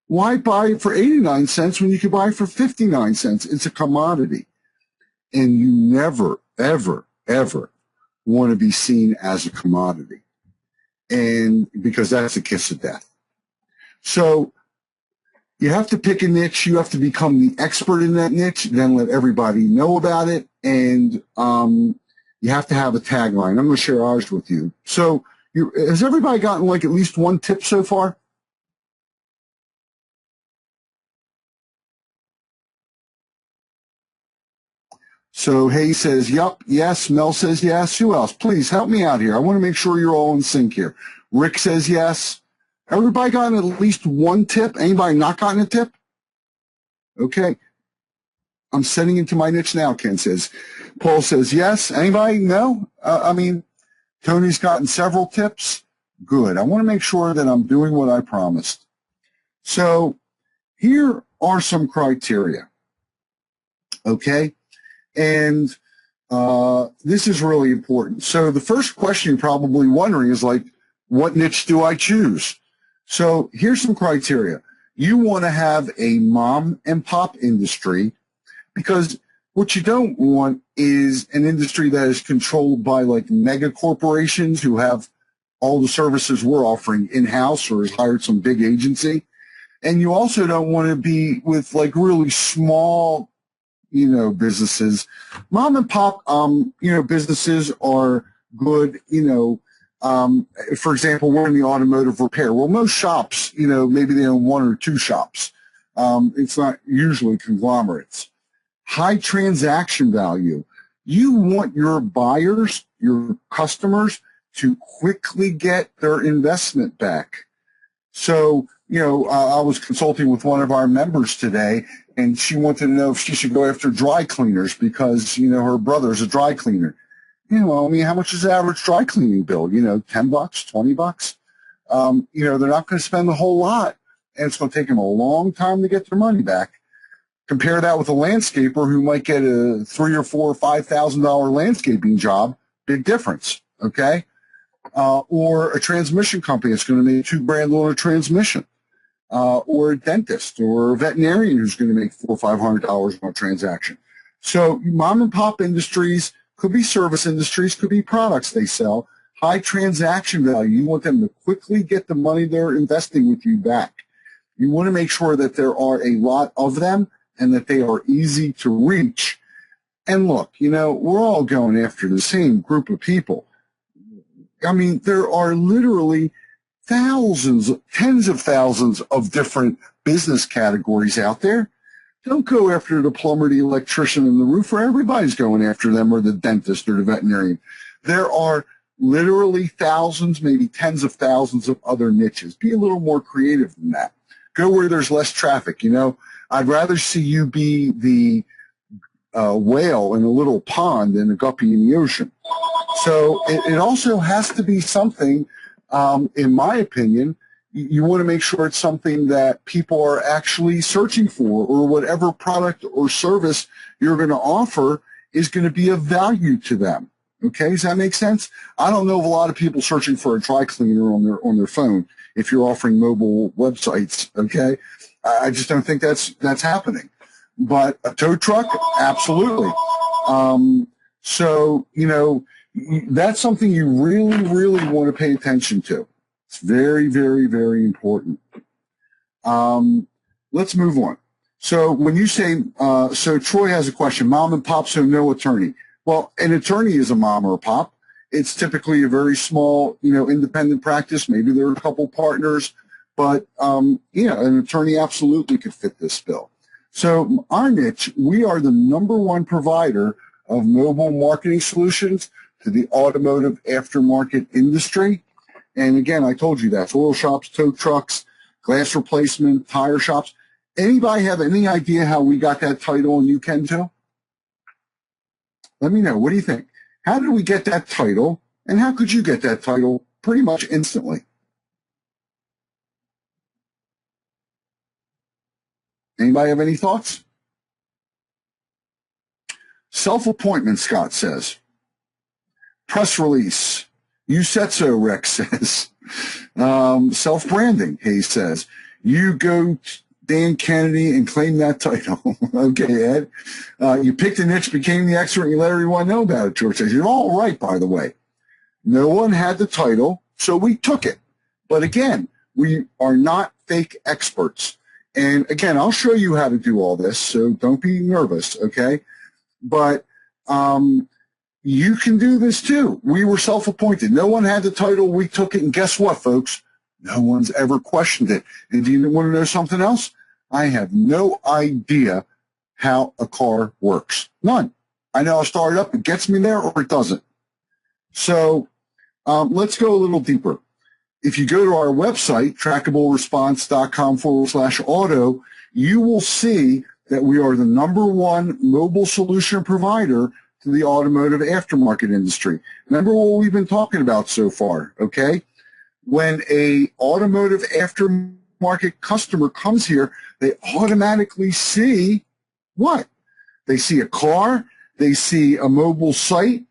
Why buy it for 89 cents when you could buy it for 59 cents? It's a commodity. And you never, ever, ever want to be seen as a commodity. And because that's a kiss of death. So you have to pick a niche. You have to become the expert in that niche, then let everybody know about it. And you have to have a tagline. I'm going to share ours with you. So has everybody gotten like at least one tip so far? So Hayes says, yup, yes. Mel says yes. Who else? Please help me out here. I want to make sure you're all in sync here. Rick says yes. Everybody gotten at least one tip? Anybody not gotten a tip? Okay. I'm setting into my niche now, Ken says. Paul says yes. Anybody? No? Tony's gotten several tips. Good. I want to make sure that I'm doing what I promised. So here are some criteria, okay? And this is really important. So the first question you're probably wondering is like, what niche do I choose? So here's some criteria. You want to have a mom and pop industry, because what you don't want is an industry that is controlled by like mega corporations who have all the services we're offering in-house or has hired some big agency. And you also don't want to be with like really small, businesses. Mom and pop, businesses are good, for example, we're in the automotive repair. Well, most shops, maybe they own one or two shops. It's not usually conglomerates. High transaction value. You want your buyers, your customers, to quickly get their investment back. So, I was consulting with one of our members today, and she wanted to know if she should go after dry cleaners because, her brother's a dry cleaner. How much is the average dry cleaning bill? $10, $20? They're not going to spend a whole lot, and it's going to take them a long time to get their money back. Compare that with a landscaper who might get a $3,000 or $4,000 or $5,000 landscaping job. Big difference, okay? Or a transmission company that's going to make $2,000 on a transmission. Or a dentist or a veterinarian who's going to make $400 or $500 on a transaction. So mom and pop industries could be service industries, could be products they sell. High transaction value. You want them to quickly get the money they're investing with you back. You want to make sure that there are a lot of them and that they are easy to reach. And look, we're all going after the same group of people. I mean, there are literally thousands, tens of thousands of different business categories out there. Don't go after the plumber, the electrician, and the roofer. Everybody's going after them, or the dentist or the veterinarian. There are literally thousands, maybe tens of thousands of other niches. Be a little more creative than that. Go where there's less traffic. I'd rather see you be the whale in a little pond than a guppy in the ocean. So it also has to be something, in my opinion, you want to make sure it's something that people are actually searching for, or whatever product or service you're going to offer is going to be of value to them. Okay, does that make sense? I don't know of a lot of people searching for a dry cleaner on their phone if you're offering mobile websites. Okay, I just don't think that's happening. But a tow truck, absolutely. So that's something you really, really want to pay attention to. It's very, very, very important. Let's move on. So when you say, so Troy has a question, mom and pop, so no attorney. Well, an attorney is a mom or a pop. It's typically a very small, independent practice. Maybe there are a couple partners, but, an attorney absolutely could fit this bill. So our niche, we are the #1 provider of mobile marketing solutions to the automotive aftermarket industry. And again, I told you that's oil shops, tow trucks, glass replacement, tire shops. Anybody have any idea how we got that title, and you can too? Let me know. What do you think? How did we get that title, and how could you get that title pretty much instantly? Anybody have any thoughts? Self-appointment, Scott says. Press release. You said so, Rex says. Self-branding, Hayes says. You go Dan Kennedy and claim that title. Okay, Ed. You picked a niche, became the expert, and you let everyone know about it, George says. You're all right, by the way. No one had the title, so we took it. But again, we are not fake experts. And again, I'll show you how to do all this, so don't be nervous, okay? But you can do this too. We were self-appointed. No one had the title. We took it. And guess what, folks? No one's ever questioned it. And do you want to know something else? I have no idea how a car works. None. I know I'll start it up. It gets me there or it doesn't. So let's go a little deeper. If you go to our website, trackableresponse.com/auto, you will see that we are the #1 mobile solution provider to the automotive aftermarket industry. Remember what we've been talking about so far, okay? when a automotive aftermarket customer comes here, they automatically see what? They see a car, they see a mobile site,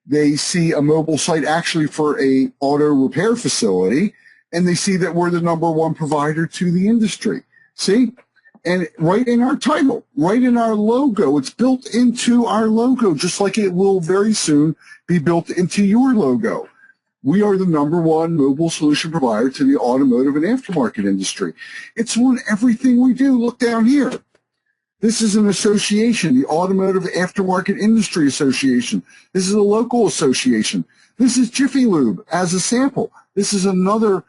they see a mobile site actually for a auto repair facility, and they see that we're the #1 provider to the industry. See? And right in our title, right in our logo, it's built into our logo, just like it will very soon be built into your logo. We are the #1 mobile solution provider to the automotive and aftermarket industry. It's on everything we do. Look down here. This is an association, the Automotive Aftermarket Industry Association. This is a local association. This is Jiffy Lube as a sample. This is another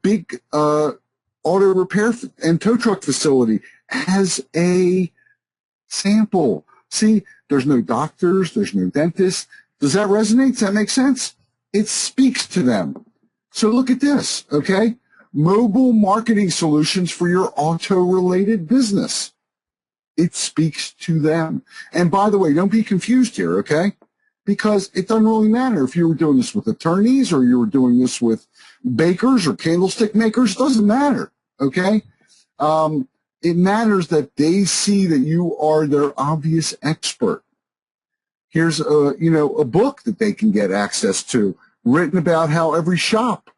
big auto repair and tow truck facility as a sample. See, there's no doctors, there's no dentists. Does that resonate? Does that make sense? It speaks to them. So look at this, okay? Mobile marketing solutions for your auto-related business. It speaks to them. And by the way, don't be confused here, okay? Because it doesn't really matter if you were doing this with attorneys or you were doing this with bakers or candlestick makers. It doesn't matter, okay? It matters that they see that you are their obvious expert. Here's a book that they can get access to, written about how every shop,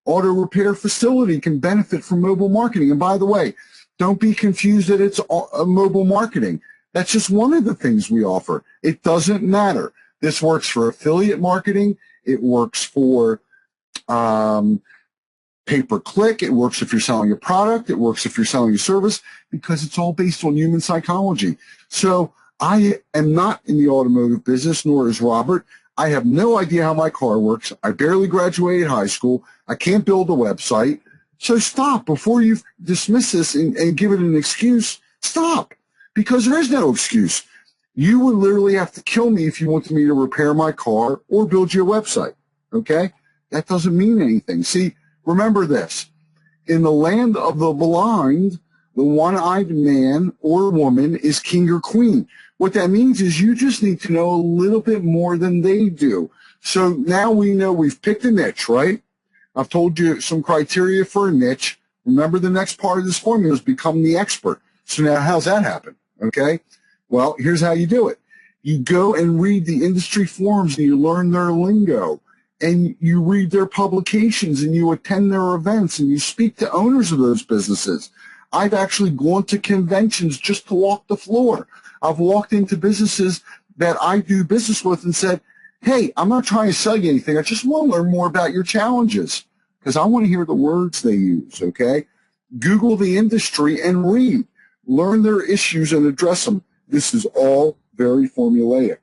auto repair facility can benefit from mobile marketing. And by the way, don't be confused that it's mobile marketing. That's just one of the things we offer. It doesn't matter. This works for affiliate marketing. It works for pay-per-click. It works if you're selling a product. It works if you're selling a service, because it's all based on human psychology. So I am not in the automotive business, nor is Robert. I have no idea how my car works. I barely graduated high school. I can't build a website. So stop before you dismiss this and give it an excuse. Stop, because there is no excuse. You would literally have to kill me if you wanted me to repair my car or build you a website, okay? That doesn't mean anything. See, remember this. In the land of the blind, the one-eyed man or woman is king or queen. What that means is you just need to know a little bit more than they do. So now we know we've picked a niche, right? I've told you some criteria for a niche. Remember, the next part of this formula is become the expert. So now how's that happen? Okay? Well, here's how you do it. You go and read the industry forums and you learn their lingo, and you read their publications and you attend their events and you speak to owners of those businesses. I've actually gone to conventions just to walk the floor. I've walked into businesses that I do business with and said, hey, I'm not trying to sell you anything. I just want to learn more about your challenges, because I want to hear the words they use, okay? Google the industry and read. Learn their issues and address them. This is all very formulaic.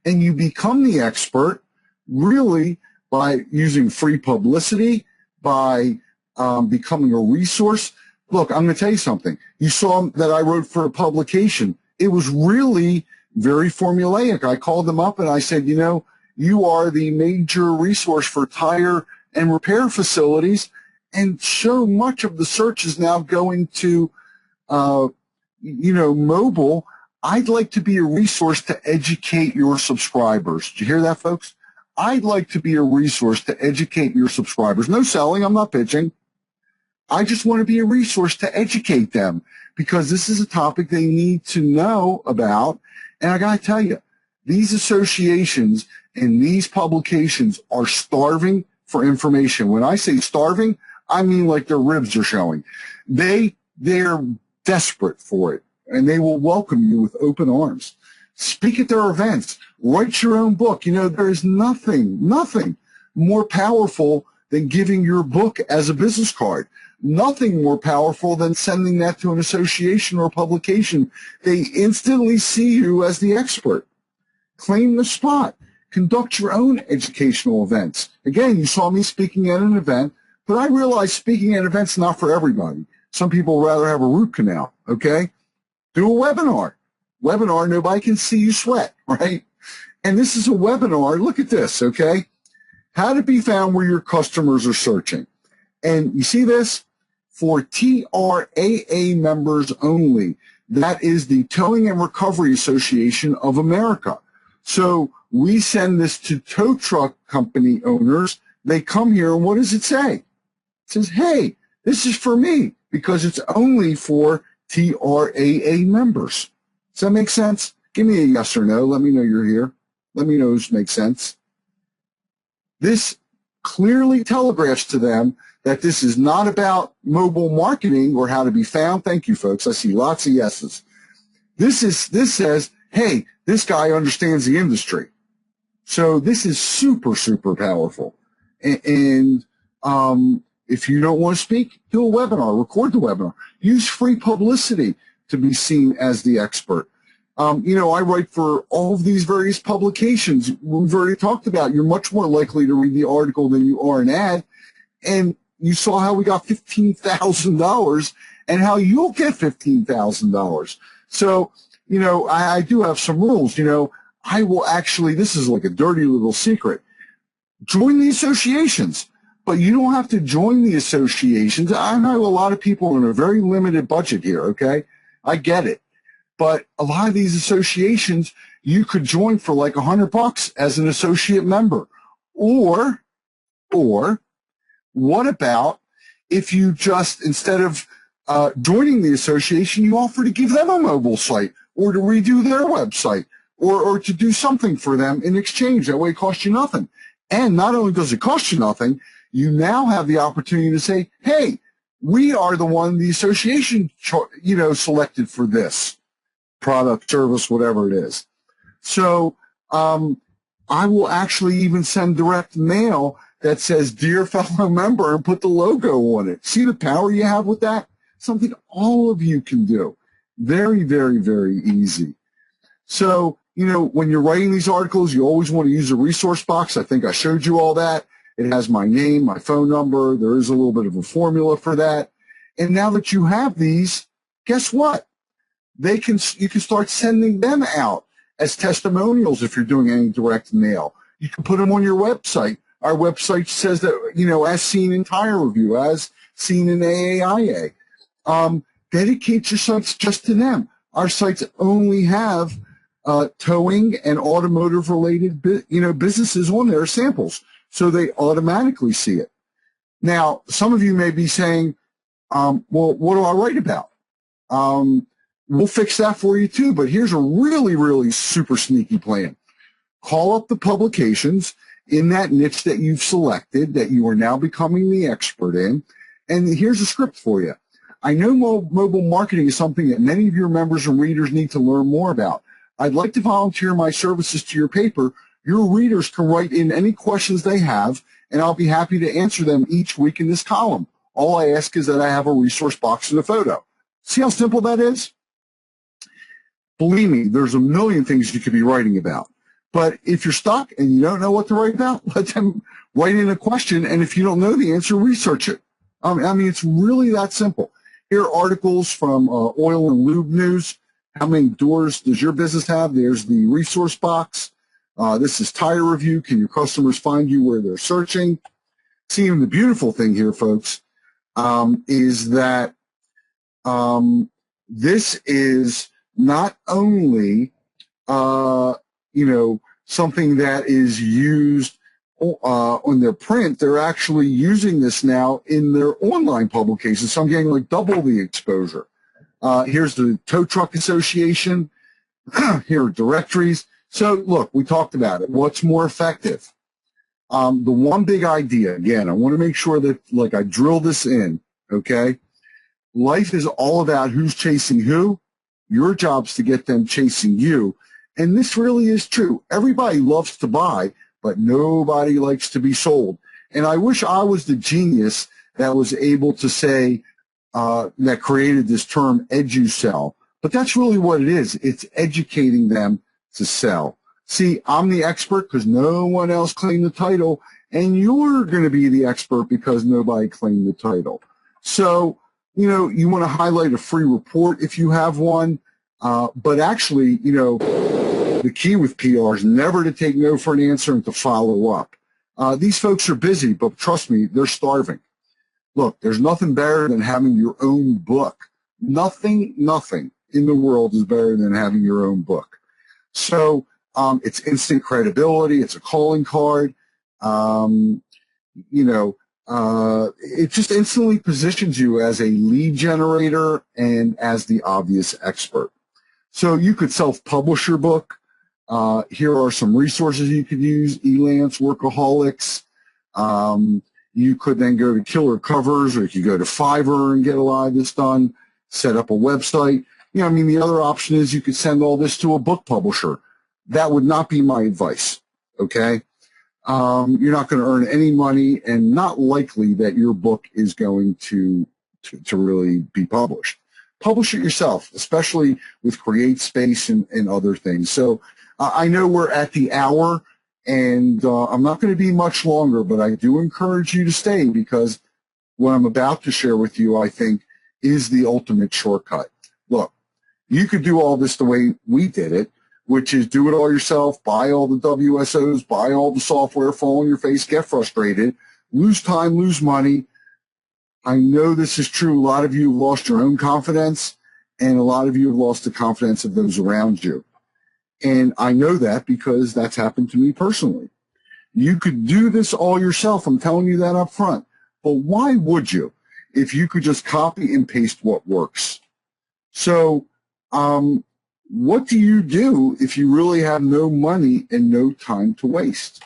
And you become the expert really by using free publicity, by becoming a resource. Look, I'm going to tell you something. You saw that I wrote for a publication. It was really very formulaic. I called them up and I said, you know, you are the major resource for tire and repair facilities, and so much of the search is now going to, mobile. I'd like to be a resource to educate your subscribers. Did you hear that, folks? I'd like to be a resource to educate your subscribers. No selling. I'm not pitching. I just want to be a resource to educate them, because this is a topic they need to know about. And I got to tell you, these associations and these publications are starving for information. When I say starving, I mean like their ribs are showing. They're desperate for it, and they will welcome you with open arms. Speak at their events. Write your own book. You know, there is nothing more powerful than giving your book as a business card. Nothing more powerful than sending that to an association or publication. They instantly see you as the expert. Claim the spot. Conduct your own educational events. Again, you saw me speaking at an event, but I realize speaking at events is not for everybody. Some people rather have a root canal, okay? Do a webinar. Webinar, nobody can see you sweat, right? And this is a webinar. Look at this, okay? How to be found where your customers are searching. And you see this? For TRAA members only. That is the Towing and Recovery Association of America. So we send this to tow truck company owners they come here, and what does it say? It says, hey, this is for me, because it's only for TRAA members. Does that make sense? Give me a yes or no. Let me know you're here. Let me know this makes sense. This clearly telegraphs to them that this is not about mobile marketing or how to be found. Thank you, folks. I see lots of yeses. This says, hey, this guy understands the industry. So this is super, super powerful. And if you don't want to speak, do a webinar, record the webinar. Use free publicity to be seen as the expert. I write for all of these various publications. We've already talked about you're much more likely to read the article than you are an ad. And you saw how we got $15,000 and how you'll get $15,000. So, I do have some rules. I will actually, this is like a dirty little secret, join the associations. But you don't have to join the associations. I know a lot of people are in a very limited budget here, okay? I get it. But a lot of these associations, you could join for like $100 as an associate member. Or what about if you just, instead of joining the association, you offer to give them a mobile site or to redo their website or to do something for them in exchange. That way it costs you nothing. And not only does it cost you nothing, you now have the opportunity to say, hey, we are the association, selected for this product, service, whatever it is. So I will actually even send direct mail that says, dear fellow member, and put the logo on it. See the power you have with that? Something all of you can do. Very, very, very easy. So, when you're writing these articles, you always want to use a resource box. I think I showed you all that. It has my name, my phone number. There is a little bit of a formula for that. And now that you have these, guess what? You can start sending them out as testimonials if you're doing any direct mail. You can put them on your website. Our website says that, as seen in Tire Review, as seen in AAIA. Dedicate your sites just to them. Our sites only have towing and automotive-related, businesses on there, samples. So they automatically see it. Now, some of you may be saying, well, what do I write about? We'll fix that for you too, but here's a really, really super sneaky plan. Call up the publications in that niche that you've selected, that you are now becoming the expert in, and here's a script for you. I know mobile marketing is something that many of your members and readers need to learn more about. I'd like to volunteer my services to your paper. Your readers can write in any questions they have, and I'll be happy to answer them each week in this column. All I ask is that I have a resource box and a photo. See how simple that is? Believe me, there's a million things you could be writing about. But if you're stuck and you don't know what to write about, let them write in a question, and if you don't know the answer, research it. It's really that simple. Here are articles from Oil and Lube News. How many doors does your business have? There's the resource box. This is Tire Review. Can your customers find you where they're searching? See, the beautiful thing here, folks, is that this is not only, something that is used on their print, they're actually using this now in their online publications. So I'm getting like double the exposure. Here's the Tow Truck Association. Here are directories. So look, we talked about it. What's more effective? The one big idea, again, I want to make sure that I drill this in, okay? Life is all about who's chasing who. Your job's to get them chasing you. And this really is true. Everybody loves to buy, but nobody likes to be sold. And I wish I was the genius that was able to say, that created this term edu-sell. But that's really what it is. It's educating them to sell. See, I'm the expert because no one else claimed the title, and you're going to be the expert because nobody claimed the title. So, you want to highlight a free report if you have one, but actually, the key with PR is never to take no for an answer and to follow up. These folks are busy, but trust me, they're starving. Look, there's nothing better than having your own book. Nothing in the world is better than having your own book. So it's instant credibility. It's a calling card. it just instantly positions you as a lead generator and as the obvious expert. So you could self-publish your book. Here are some resources you could use: Elance, Workaholics. You could then go to Killer Covers, or you could go to Fiverr and get a lot of this done, set up a website. The other option is you could send all this to a book publisher. That would not be my advice, okay? You're not going to earn any money, and not likely that your book is going to really be published. Publish it yourself, especially with CreateSpace and other things. So I know we're at the hour, and I'm not going to be much longer, but I do encourage you to stay, because what I'm about to share with you, I think, is the ultimate shortcut. Look, you could do all this the way we did it, which is do it all yourself, buy all the WSOs, buy all the software, fall on your face, get frustrated, lose time, lose money. I know this is true. A lot of you have lost your own confidence, and a lot of you have lost the confidence of those around you. And I know that because that's happened to me personally. You could do this all yourself. I'm telling you that up front. But why would you if you could just copy and paste what works? So what do you do if you really have no money and no time to waste?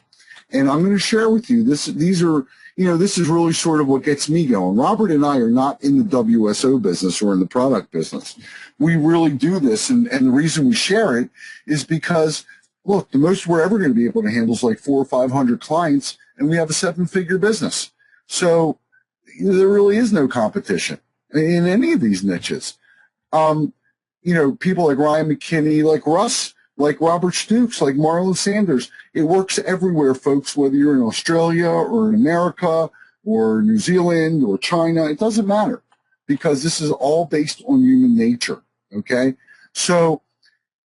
And I'm going to share with you, this is really sort of what gets me going. Robert and I are not in the WSO business or in the product business. We really do this, and the reason we share it is because, look, the most we're ever going to be able to handle is like 400 or 500 clients, and we have a 7-figure business. So there really is no competition in any of these niches. People like Ryan McKinney, like Russ, like Robert Stooks, like Marlon Sanders. It works everywhere, folks, whether you're in Australia or in America or New Zealand or China. It doesn't matter, because this is all based on human nature, okay? So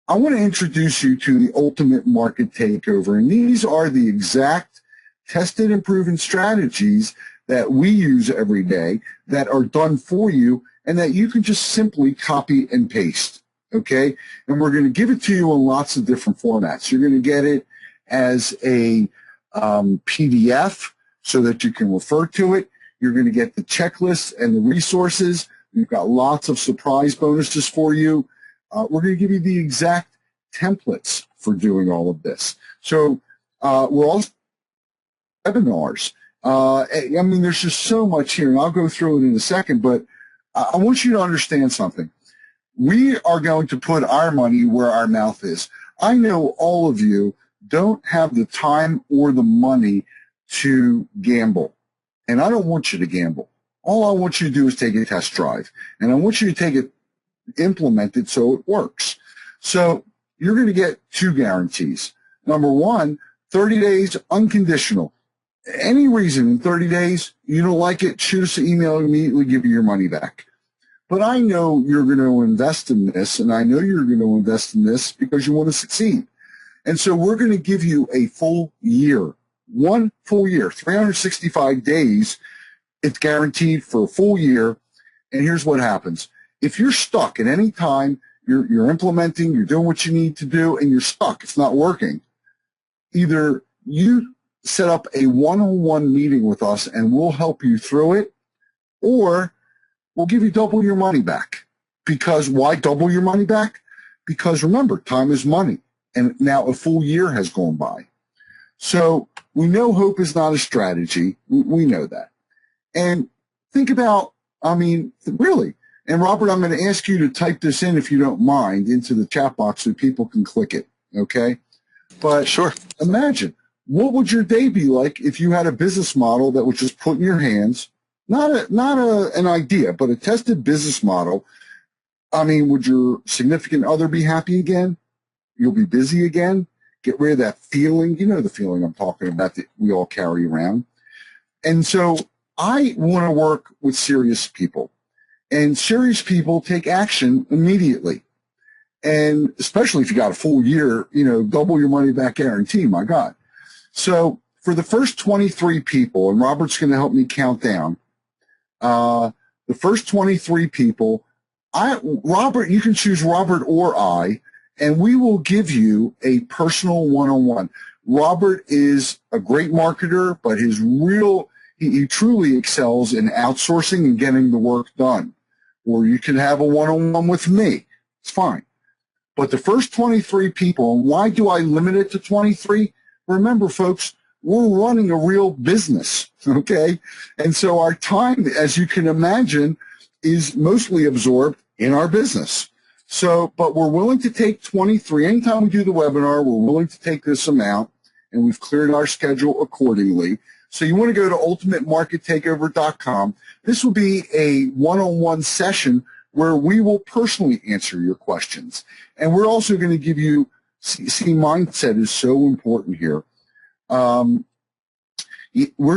I want to introduce you to the ultimate market takeover, and these are the exact tested and proven strategies that we use every day that are done for you and that you can just simply copy and paste. Okay, and we're going to give it to you in lots of different formats. You're going to get it as a PDF so that you can refer to it. You're going to get the checklist and the resources. We've got lots of surprise bonuses for you. We're going to give you the exact templates for doing all of this. So we're also webinars. There's just so much here, and I'll go through it in a second, but I want you to understand something. We are going to put our money where our mouth is. I know all of you don't have the time or the money to gamble, and I don't want you to gamble. All I want you to do is take a test drive, and I want you to take it, implement it so it works. So you're going to get 2 guarantees. Number 1, 30 days unconditional. Any reason in 30 days you don't like it, shoot us an email and immediately give you your money back. But I know you're going to invest in this, and I know you're going to invest in this because you want to succeed. And so we're going to give you a full year, 1 full year, 365 days. It's guaranteed for a full year. And here's what happens. If you're stuck at any time, you're implementing, you're doing what you need to do, and you're stuck, it's not working, either you set up a one-on-one meeting with us and we'll help you through it, or we'll give you double your money back. Because why double your money back? Because remember, time is money, and now a full year has gone by. So we know hope is not a strategy. We know that. And think about, really, and Robert, I'm going to ask you to type this in, if you don't mind, into the chat box so people can click it, okay? But sure. Imagine, what would your day be like if you had a business model that was just put in your hands, not an idea, but a tested business model? Would your significant other be happy again? You'll be busy again? Get rid of that feeling. You know the feeling I'm talking about that we all carry around. And so I want to work with serious people. And serious people take action immediately. And especially if you got a full year, double your money back guarantee, my God. So for the first 23 people, and Robert's going to help me count down, the first 23 people, Robert, you can choose Robert or I, and we will give you a personal one-on-one. Robert is a great marketer, but his real he truly excels in outsourcing and getting the work done. Or you can have a one-on-one with me. It's fine. But the first 23 people, and why do I limit it to 23? Remember, folks, we're running a real business, okay? And so our time, as you can imagine, is mostly absorbed in our business. So, but we're willing to take 23. Anytime we do the webinar, we're willing to take this amount, and we've cleared our schedule accordingly. So you want to go to ultimatemarkettakeover.com. This will be a one-on-one session where we will personally answer your questions. And we're also going to give you, see, mindset is so important here. We're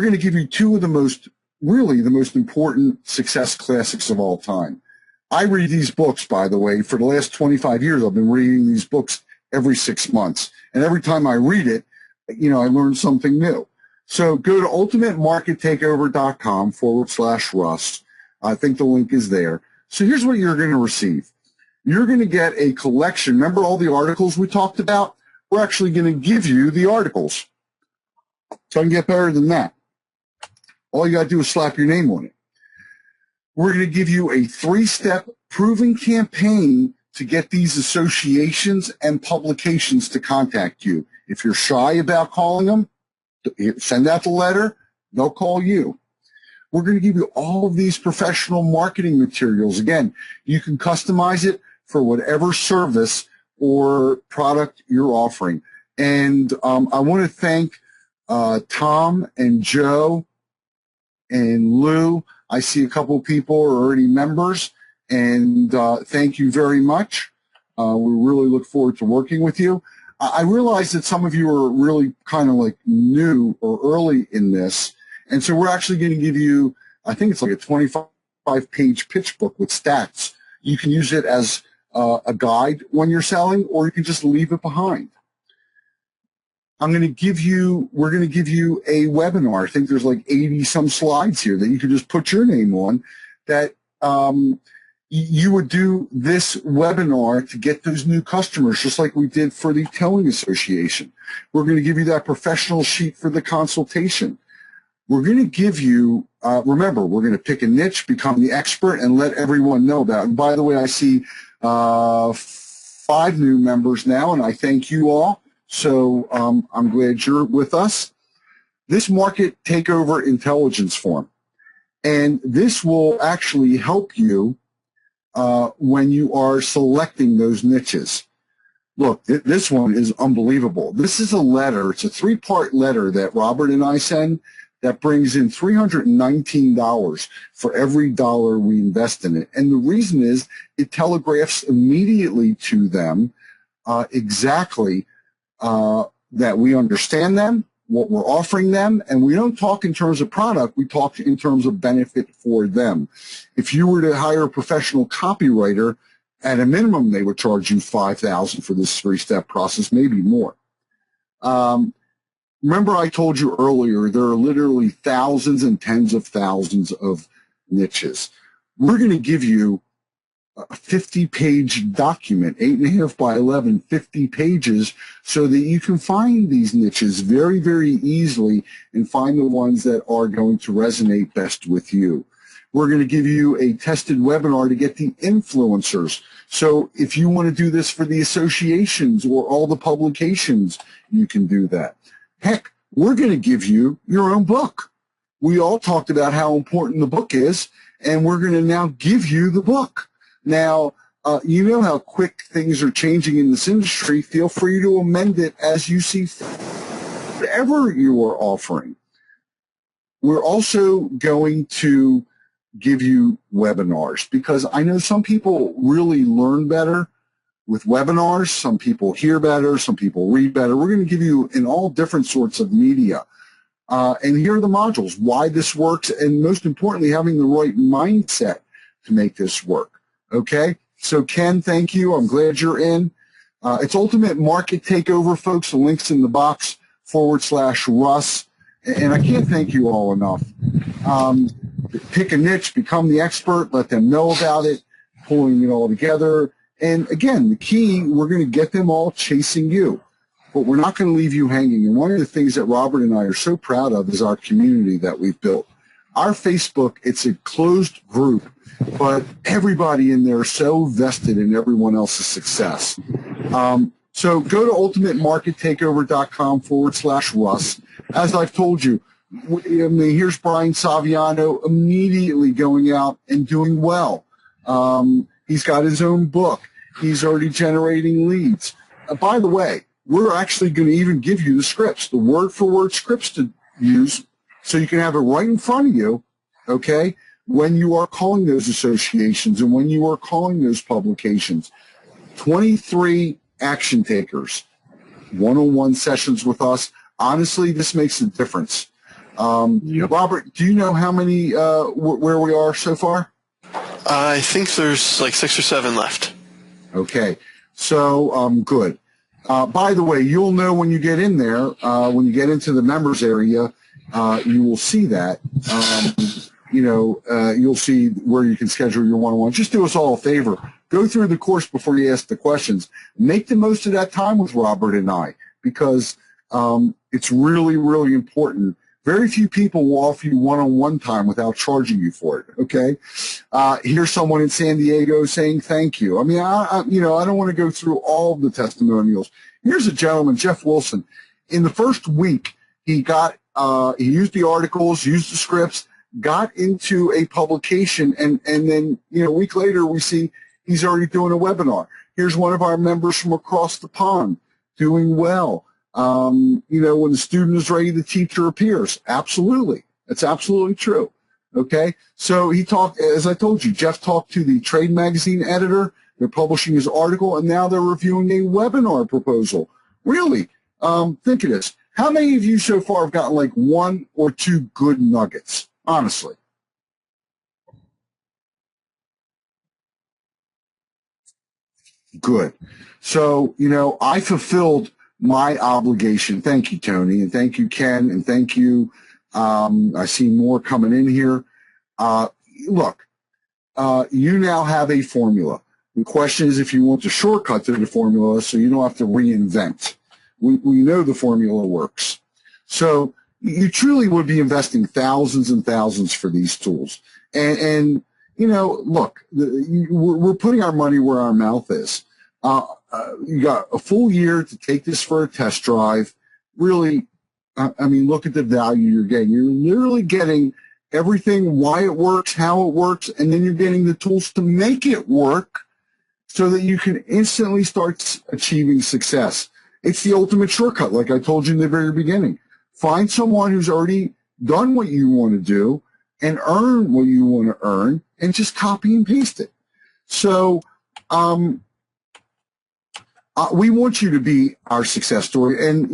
going to give you two of the most important success classics of all time. I read these books, by the way. For the last 25 years, I've been reading these books every 6 months. And every time I read it, I learn something new. So go to ultimatemarkettakeover.com/Russ. I think the link is there. So here's what you're going to receive. You're going to get a collection. Remember all the articles we talked about? We're actually going to give you the articles. So I can get better than that. All you got to do is slap your name on it. We're going to give you a 3-step proven campaign to get these associations and publications to contact you. If you're shy about calling them, send out the letter, they'll call you. We're going to give you all of these professional marketing materials. Again, you can customize it for whatever service or product you're offering. And I want to thank Tom and Joe and Lou. I see a couple of people are already members, and thank you very much. We really look forward to working with you. I realize that some of you are really kind of like new or early in this, and so we're actually going to give you, I think it's like a 25-page pitch book with stats. You can use it as a guide when you're selling, or you can just leave it behind. we're going to give you a webinar. I think there's like 80 some slides here that you could just put your name on, that you would do this webinar to get those new customers, just like we did for the Towing Association. We're going to give you that professional sheet for the consultation. We're going to give you, remember, we're going to pick a niche, become the expert, and let everyone know about it. And by the way, I see 5 new members now, and I thank you all. So I'm glad you're with us. This market takeover intelligence form, and this will actually help you when you are selecting those niches. Look, this one is unbelievable. This is a letter. It's a 3-part letter that Robert and I send that brings in $319 for every dollar we invest in it. And the reason is it telegraphs immediately to them exactly that we understand them, what we're offering them, and we don't talk in terms of product, we talk in terms of benefit for them. If you were to hire a professional copywriter, at a minimum, they would charge you $5,000 for this 3-step process, maybe more. Remember I told you earlier, there are literally thousands and tens of thousands of niches. We're going to give you a 50-page document, 8.5 by 11, 50 pages, so that you can find these niches very, very easily and find the ones that are going to resonate best with you. We're going to give you a tested webinar to get the influencers. So if you want to do this for the associations or all the publications, you can do that. Heck, we're going to give you your own book. We all talked about how important the book is, and we're going to now give you the book. Now, you know how quick things are changing in this industry. Feel free to amend it as you see whatever you are offering. We're also going to give you webinars, because I know some people really learn better with webinars. Some people hear better. Some people read better. We're going to give you in all different sorts of media. And here are the modules, why this works, and most importantly, having the right mindset to make this work. Okay? So, Ken, thank you. I'm glad you're in. It's Ultimate Market Takeover, folks. The link's in the box /Russ. And I can't thank you all enough. Pick a niche, become the expert, let them know about it, pulling it all together. And again, the key, we're going to get them all chasing you, but we're not going to leave you hanging. And one of the things that Robert and I are so proud of is our community that we've built. our Facebook, it's a closed group, but everybody in there is so vested in everyone else's success. So go to ultimatemarkettakeover.com/Russ. As I've told you, here's Brian Saviano immediately going out and doing well. He's got his own book. He's already generating leads. By the way, we're actually going to even give you the scripts, the word-for-word scripts to use, so you can have it right in front of you, okay, when you are calling those associations and when you are calling those publications. 23 action takers, one-on-one sessions with us. Honestly, this makes a difference. Yep. Robert, do you know how many, where we are so far? I think there's like 6 or 7 left. Okay, so good. By the way, you'll know when you get in there, when you get into the members area, you will see that. You'll see where you can schedule your one-on-one. Just do us all a favor. Go through the course before you ask the questions. Make the most of that time with Robert and I, because it's really, really important. Very few people will offer you one-on-one time without charging you for it, okay? Here's someone in San Diego saying thank you. I mean, I don't want to go through all of the testimonials. Here's a gentleman, Jeff Wilson. In the first week, he used the articles, used the scripts, got into a publication, and then, a week later, we see he's already doing a webinar. Here's one of our members from across the pond doing well. When the student is ready, the teacher appears. Absolutely. That's absolutely true. Okay. So he talked, as I told you, Jeff talked to the trade magazine editor. They're publishing his article, and now they're reviewing a webinar proposal. Really? Think of this. How many of you so far have gotten like 1 or 2 good nuggets? Honestly. Good. So, I fulfilled my obligation. Thank you, Tony, and thank you, Ken, and thank you. I see more coming in here. Look, you now have a formula. The question is if you want to shortcut to the formula so you don't have to reinvent. We know the formula works. So you truly would be investing thousands and thousands for these tools. And look, we're putting our money where our mouth is. You got a full year to take this for a test drive. Really, look at the value you're getting. You're literally getting everything, why it works, how it works, and then you're getting the tools to make it work so that you can instantly start achieving success. It's the ultimate shortcut, like I told you in the very beginning. Find someone who's already done what you want to do and earn what you want to earn, and just copy and paste it. So, we want you to be our success story. And,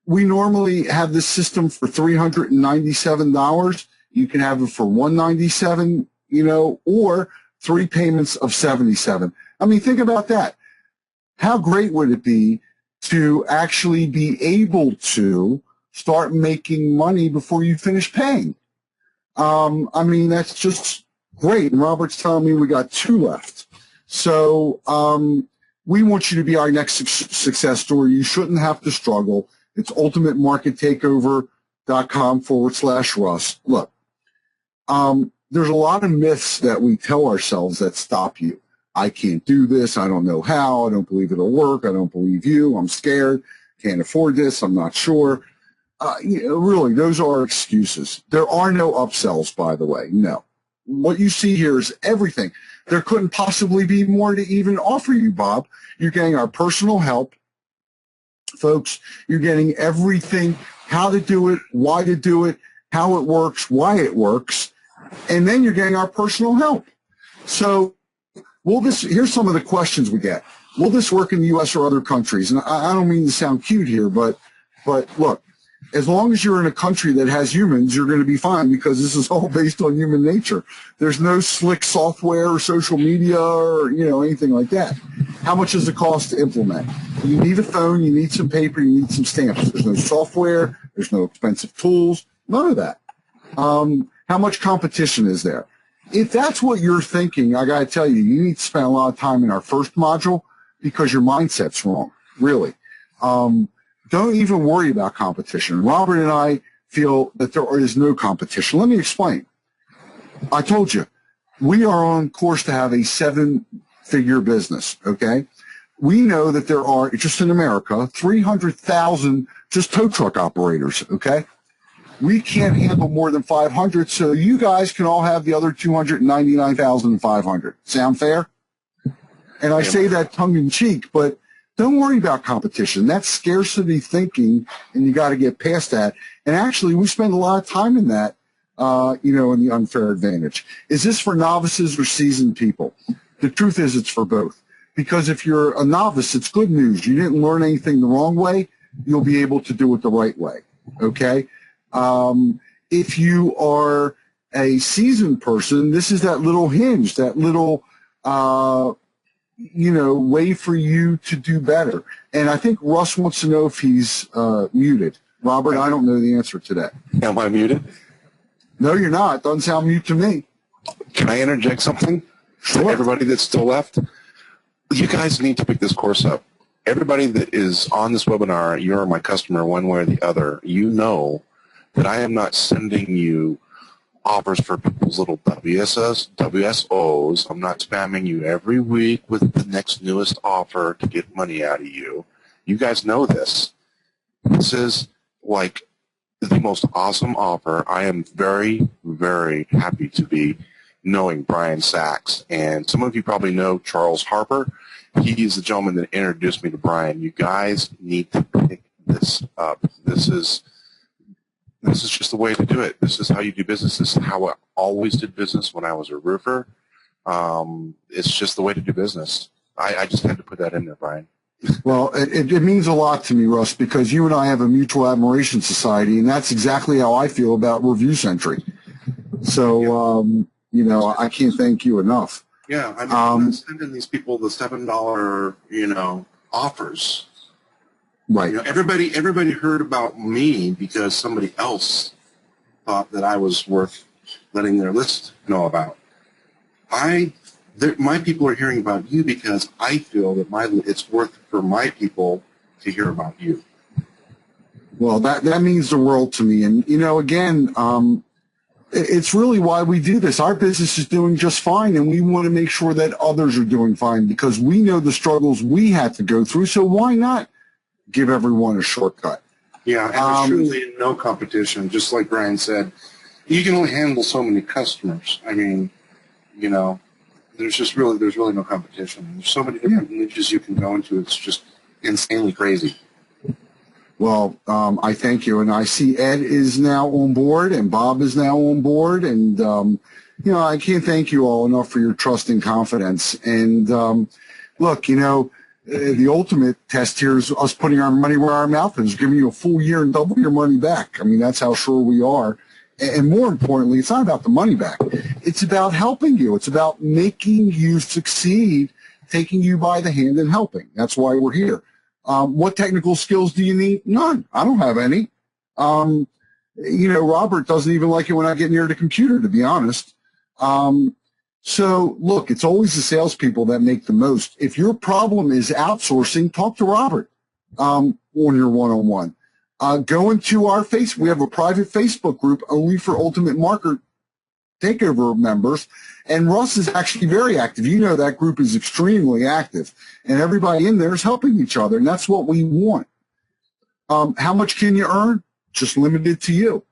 we normally have this system for $397. You can have it for $197, or 3 payments of $77. Think about that. How great would it be to actually be able to start making money before you finish paying? That's just great. And Robert's telling me we got 2 left. So, we want you to be our next success story. You shouldn't have to struggle. It's ultimatemarkettakeover.com/Russ. Look, there's a lot of myths that we tell ourselves that stop you. I can't do this. I don't know how. I don't believe it'll work. I don't believe you. I'm scared. Can't afford this. I'm not sure. Really, those are excuses. There are no upsells, by the way. No. What you see here is everything. There couldn't possibly be more to even offer you, Bob. You're getting our personal help, folks. You're getting everything, how to do it, why to do it, how it works, why it works, and then you're getting our personal help. So here's some of the questions we get. Will this work in the U.S. or other countries? And I don't mean to sound cute here, but look, as long as you're in a country that has humans, you're going to be fine, because this is all based on human nature. There's no slick software or social media or, anything like that. How much does it cost to implement? You need a phone, you need some paper, you need some stamps. There's no software, there's no expensive tools, none of that. How much competition is there? If that's what you're thinking, I got to tell you, you need to spend a lot of time in our first module, because your mindset's wrong, really. Don't even worry about competition. Robert and I feel that there is no competition. Let me explain. I told you, we are on course to have a 7-figure business, okay? We know that there are, just in America, 300,000 just tow truck operators, okay? We can't handle more than 500, so you guys can all have the other 299,500. Sound fair? And I say that tongue-in-cheek, but don't worry about competition. That's scarcity thinking, and you got to get past that. And actually, we spend a lot of time in that, in the unfair advantage. Is this for novices or seasoned people? The truth is it's for both. Because if you're a novice, it's good news. You didn't learn anything the wrong way. You'll be able to do it the right way, okay? If you are a seasoned person, this is that little hinge, that little, way for you to do better. And I think Russ wants to know if he's muted. Robert, I don't know the answer to that. Am I muted? No, you're not. Doesn't sound mute to me. Can I interject something to everybody that's still left? You guys need to pick this course up. Everybody that is on this webinar, you're my customer one way or the other. You know that I am not sending you offers for people's little WSOs. I'm not spamming you every week with the next newest offer to get money out of you. You guys know this. This is like the most awesome offer. I am very, very happy to be knowing Brian Sachs. And some of you probably know Charles Harper. He's the gentleman that introduced me to Brian. You guys need to pick this up. This is just the way to do it. This is how you do business. This is how I always did business when I was a roofer. It's just the way to do business. I just had to put that in there, Brian. Well, it means a lot to me, Russ, because you and I have a mutual admiration society, and that's exactly how I feel about Review Century. So, I can't thank you enough. Yeah, I'm sending these people the $7, offers. Right. Everybody heard about me because somebody else thought that I was worth letting their list know about. My people are hearing about you because I feel that it's worth for my people to hear about you. Well, that means the world to me. And, again, it's really why we do this. Our business is doing just fine, and we want to make sure that others are doing fine because we know the struggles we had to go through, so why not give everyone a shortcut? Yeah, and there's truly no competition. Just like Brian said, you can only handle so many customers. I mean, there's really no competition. There's so many different niches you can go into. It's just insanely crazy. Well, I thank you, and I see Ed is now on board, and Bob is now on board, and I can't thank you all enough for your trust and confidence. And look, the ultimate test here is us putting our money where our mouth is, giving you a full year and double your money back. I mean, that's how sure we are. And more importantly, it's not about the money back. It's about helping you. It's about making you succeed, taking you by the hand and helping. That's why we're here. What technical skills do you need? None. I don't have any. Robert doesn't even like it when I get near the computer, to be honest. So, look, it's always the salespeople that make the most. If your problem is outsourcing, talk to Robert on your one-on-one. Go into our we have a private Facebook group only for Ultimate Market Takeover members, and Russ is actually very active. That group is extremely active, and everybody in there is helping each other, and that's what we want. How much can you earn? Just limited to you.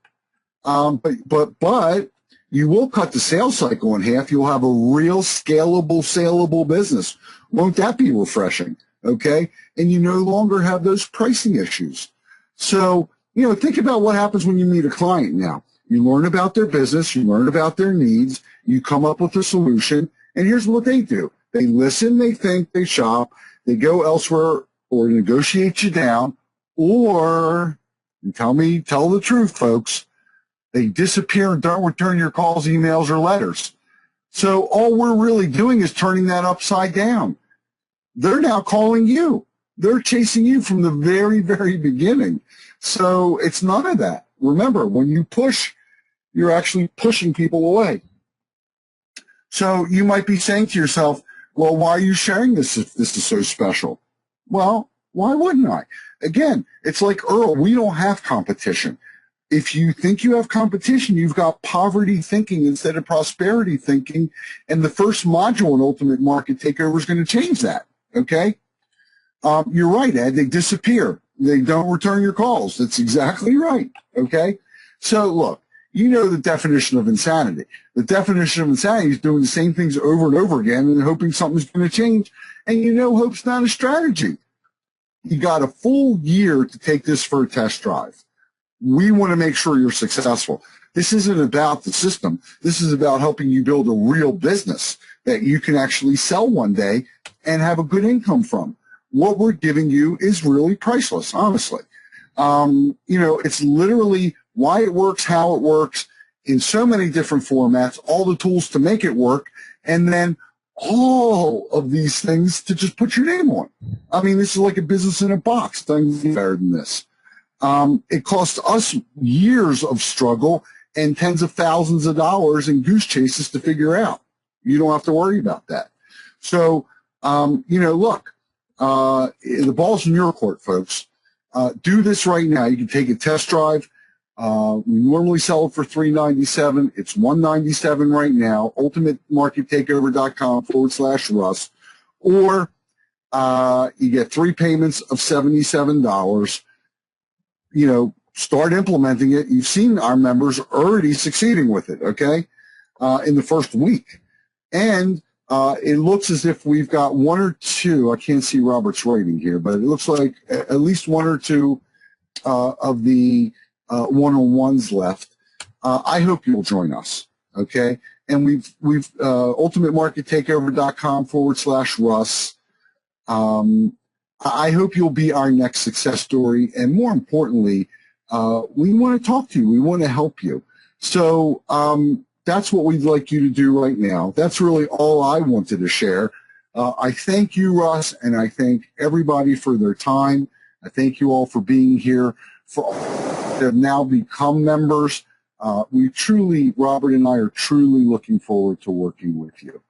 But you will cut the sales cycle in half. You'll have a real scalable, saleable business. Won't that be refreshing? Okay? And you no longer have those pricing issues. So, think about what happens when you meet a client now. You learn about their business, you learn about their needs, you come up with a solution, and here's what they do. They listen, they think, they shop, they go elsewhere or negotiate you down, or, tell the truth, folks, they disappear and don't return your calls, emails, or letters. So all we're really doing is turning that upside down. They're now calling you. They're chasing you from the very, very beginning. So it's none of that. Remember, when you push, you're actually pushing people away. So you might be saying to yourself, well, why are you sharing this if this is so special? Well, why wouldn't I? Again, it's like Earl. We don't have competition. If you think you have competition, you've got poverty thinking instead of prosperity thinking, and the first module in Ultimate Market Takeover is going to change that, okay? You're right, Ed. They disappear. They don't return your calls. That's exactly right, okay? So, look, you know the definition of insanity. The definition of insanity is doing the same things over and over again and hoping something's going to change, and you know hope's not a strategy. You got a full year to take this for a test drive. We want to make sure you're successful. This isn't about the system. This is about helping you build a real business that you can actually sell one day and have a good income from. What we're giving you is really priceless, honestly. It's literally why it works, how it works, in so many different formats, all the tools to make it work, and then all of these things to just put your name on. I mean, this is like a business in a box. Doesn't get better than this. It costs us years of struggle and tens of thousands of dollars in goose chases to figure out. You don't have to worry about that. So, look, the ball's in your court, folks. Do this right now. You can take a test drive. We normally sell it for $397. It's $197 right now. UltimateMarketTakeover.com/Russ. Or you get 3 payments of $77. Start implementing it. You've seen our members already succeeding with it, okay, in the first week. And it looks as if we've got 1 or 2, I can't see Robert's rating here, but it looks like at least 1 or 2 of the one-on-ones left. I hope you'll join us, okay? And we've UltimateMarketTakeover.com/Russ. I hope you'll be our next success story, and more importantly, we want to talk to you. We want to help you. So that's what we'd like you to do right now. That's really all I wanted to share. I thank you, Russ, and I thank everybody for their time. I thank you all for being here. For all that have now become members, Robert and I are truly looking forward to working with you.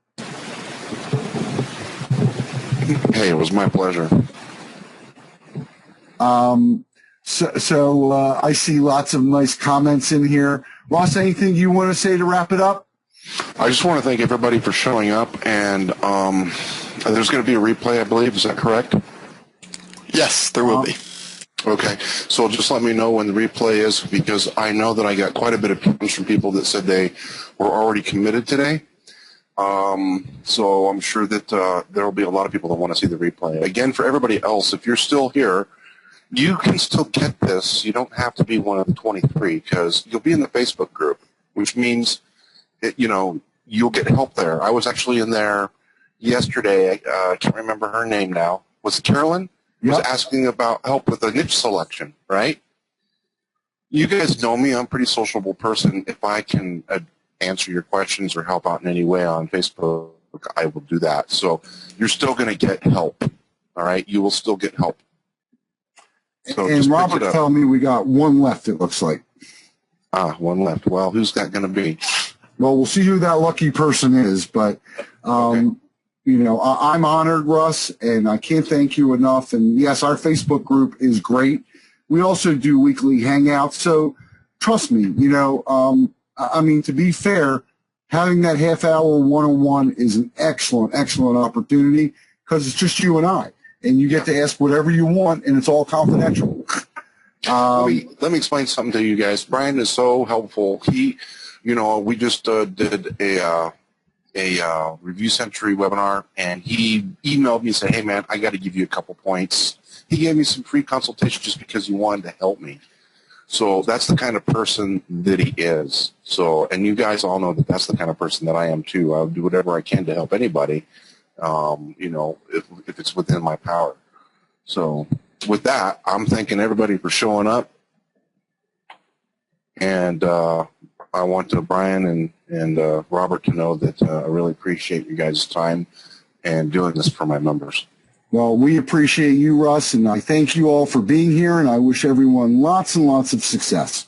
Hey, it was my pleasure. So I see lots of nice comments in here. Ross, anything you want to say to wrap it up? I just want to thank everybody for showing up, and there's going to be a replay, I believe. Is that correct? Yes, there will be. Okay, so just let me know when the replay is, because I know that I got quite a bit of comments from people that said they were already committed today. So I'm sure that there will be a lot of people that want to see the replay. Again, for everybody else, if you're still here, you can still get this. You don't have to be one of the 23, because you'll be in the Facebook group, which means, you'll get help there. I was actually in there yesterday. I can't remember her name now. Was it Carolyn? Yep. Was asking about help with a niche selection, right? You guys know me. I'm a pretty sociable person. If I can answer your questions or help out in any way on Facebook, I will do that. So you're still going to get help, all right? You will still get help. So and Robert told me we got 1 left, it looks like. 1 left. Well, who's that going to be? Well, we'll see who that lucky person is, but okay. I'm honored, Russ, and I can't thank you enough. And yes, our Facebook group is great. We also do weekly hangouts. So trust me, to be fair, having that half-hour one-on-one is an excellent, excellent opportunity, because it's just you and I, and you get to ask whatever you want, and it's all confidential. Let me explain something to you guys. Brian is so helpful. We just did a Review Century webinar, and he emailed me and said, hey, man, I got to give you a couple points. He gave me some free consultation just because he wanted to help me. So that's the kind of person that he is. So, and you guys all know that that's the kind of person that I am too. I'll do whatever I can to help anybody, if it's within my power. So with that, I'm thanking everybody for showing up. And I want Brian and Robert to know that I really appreciate you guys' time and doing this for my members. Well, we appreciate you, Russ, and I thank you all for being here, and I wish everyone lots and lots of success.